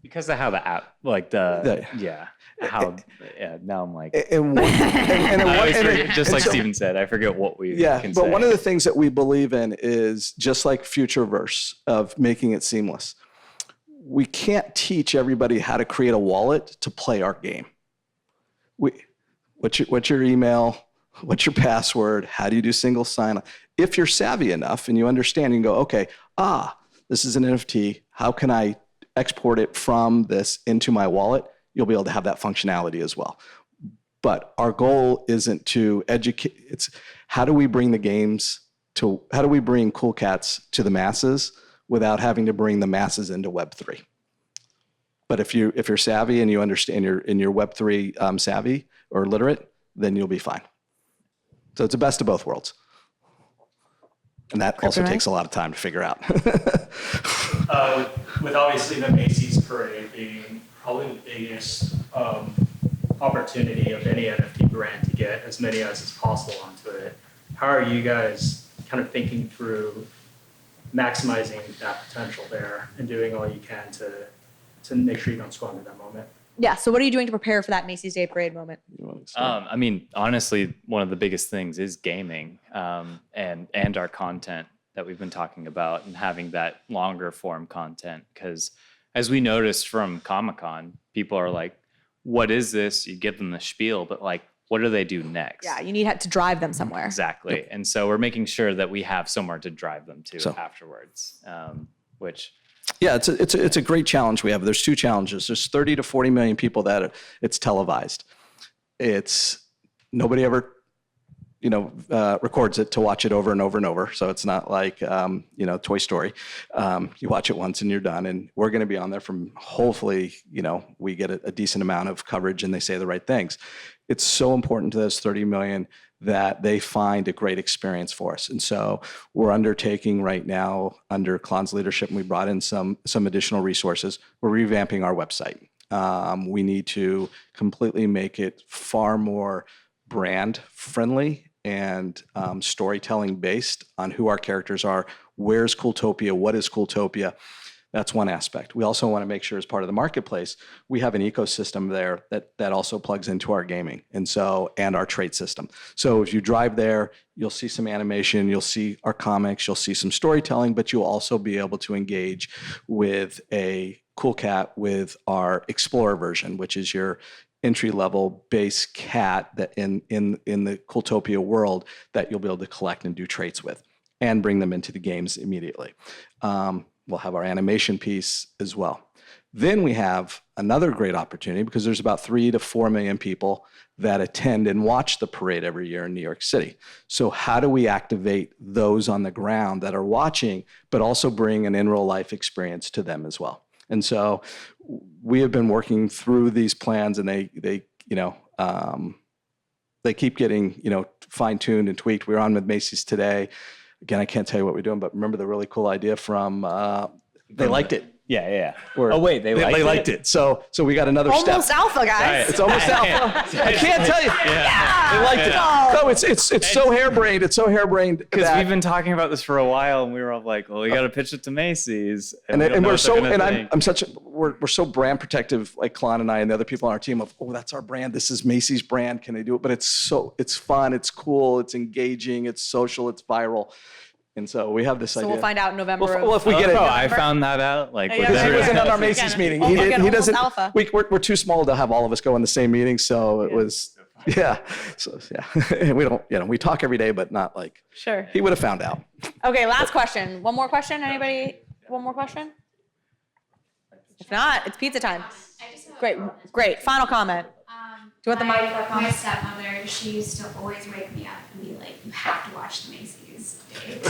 Because of how the app, like now I'm like, I always forget, just like Steven said, I forget what we can say. But one of the things that we believe in is just like Futureverse of making it seamless. We can't teach everybody how to create a wallet to play our game. What's your email? What's your password? How do you do single sign-on? If you're savvy enough and you understand, you can go, okay, this is an NFT. How can I export it from this into my wallet? You'll be able to have that functionality as well. But our goal isn't to educate. It's how do we bring Cool Cats to the masses without having to bring the masses into Web3. But if you're savvy and you understand you're Web3 savvy or literate, then you'll be fine. So it's the best of both worlds. And that also takes a lot of time to figure out. With obviously the Macy's parade being probably the biggest opportunity of any NFT brand to get as many eyes as possible onto it, how are you guys kind of thinking through maximizing that potential there and doing all you can to make sure you don't squander that moment? Yeah. So what are you doing to prepare for that Macy's Day Parade moment? I mean, honestly, one of the biggest things is gaming and our content that we've been talking about and having that longer form content. Because as we noticed from Comic-Con, people are like, what is this? You give them the spiel, but like, what do they do next? Yeah, you need to drive them somewhere. Exactly. Yep. And so we're making sure that we have somewhere to drive them to afterwards, which... Yeah, it's a great challenge we have. There's two challenges. There's 30 to 40 million people that it's televised. It's nobody ever, records it to watch it over and over and over. So it's not like, Toy Story. You watch it once and you're done. And we're going to be on there from hopefully, we get a decent amount of coverage and they say the right things. It's so important to those 30 million that they find a great experience for us. And so we're undertaking right now under Klon's leadership, and we brought in some additional resources. We're revamping our website. We need to completely make it far more brand friendly and storytelling based on who our characters are. Where's Cooltopia? What is Cooltopia? That's one aspect. We also want to make sure as part of the marketplace, we have an ecosystem there that also plugs into our gaming and our trade system. So if you drive there, you'll see some animation, you'll see our comics, you'll see some storytelling, but you'll also be able to engage with a Cool Cat with our Explorer version, which is your entry-level base cat that in the Cooltopia world that you'll be able to collect and do traits with and bring them into the games immediately. We'll have our animation piece as well. Then we have another great opportunity because there's about 3 to 4 million people that attend and watch the parade every year in New York City. So how do we activate those on the ground that are watching, but also bring an in real life experience to them as well? And so we have been working through these plans, and they keep getting, fine-tuned and tweaked. We were on with Macy's today. Again, I can't tell you what we're doing, but remember the really cool idea from, they liked it. Yeah. They liked it. So we got another step. Almost alpha, guys. It's almost alpha. I can't tell you. Yeah. They liked it. No, it's so harebrained. It's so harebrained. Because we've been talking about this for a while, and we were all like, "Well, we got to pitch it to Macy's." We're so brand protective, like Klon and I and the other people on our team. That's our brand. This is Macy's brand. Can they do it? But it's fun. It's cool. It's engaging. It's social. It's viral. And so we have this idea. So we'll find out in November. Well, if we get it. I found that out. He wasn't at our Macy's meeting. He doesn't. Alpha. We're too small to have all of us go in the same meeting. So it was, yeah. So yeah, we don't. We talk every day, but not like. Sure. He would have found out. Okay, last question. One more question. Anybody? One more question? If not, it's pizza time. Great. Final comment. Do you want the mic for a My comment? stepmother, she used to always wake me up and be like, you have to watch the Macy's Day.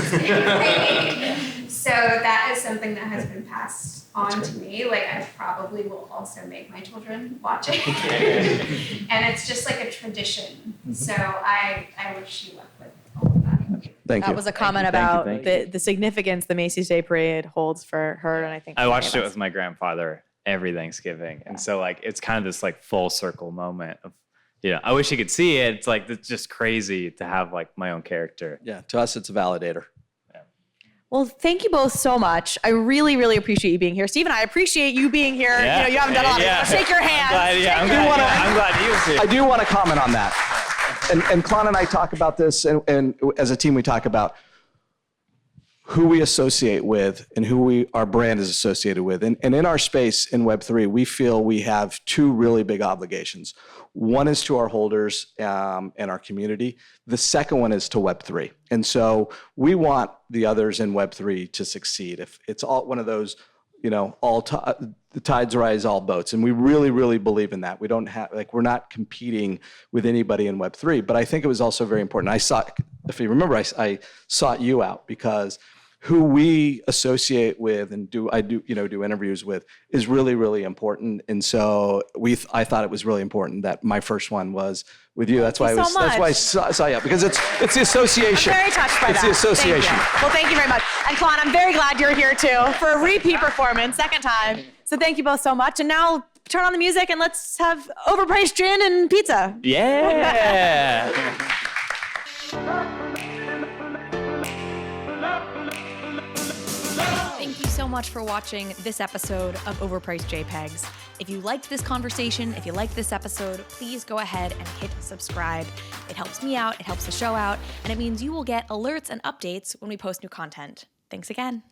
So that is something that has been passed on to me. Like, I probably will also make my children watch it. And it's just like a tradition. So I wish you luck with all of that. Thank you. That was a comment about the significance the Macy's Day Parade holds for her, and I think I for watched many it of us. with my grandfather every Thanksgiving. And so like, it's kind of this like full circle moment of, I wish you could see it. It's like, it's just crazy to have like my own character. Yeah, to us, it's a validator. Well, thank you both so much. I really, really appreciate you being here. Stephen, I appreciate you being here. Yeah. You haven't done a lot. Yeah. Shake your hand. I'm glad he was here. I do want to comment on that. And Klon and I talk about this, and as a team, we talk about who we associate with and who our brand is associated with. And in our space in Web3, we feel we have two really big obligations. One is to our holders and our community. The second one is to Web3. And so we want the others in Web3 to succeed. If it's all one of those, the tides rise all boats. And we really, really believe in that. We don't have, we're not competing with anybody in Web3. But I think it was also very important. If you remember, I sought you out because who we associate with and do interviews with is really, really important. And so I thought it was really important that my first one was with you. That's why I saw you out, because it's the association. I'm very touched by that. It's the association. Thank you. Well, thank you very much. And Klon, I'm very glad you're here too for a repeat performance, second time. So thank you both so much. And now turn on the music and let's have overpriced gin and pizza. Yeah. Thank you so much for watching this episode of Overpriced JPEGs. If you liked this conversation, if you liked this episode, please go ahead and hit subscribe. It helps me out, it helps the show out, and it means you will get alerts and updates when we post new content. Thanks again.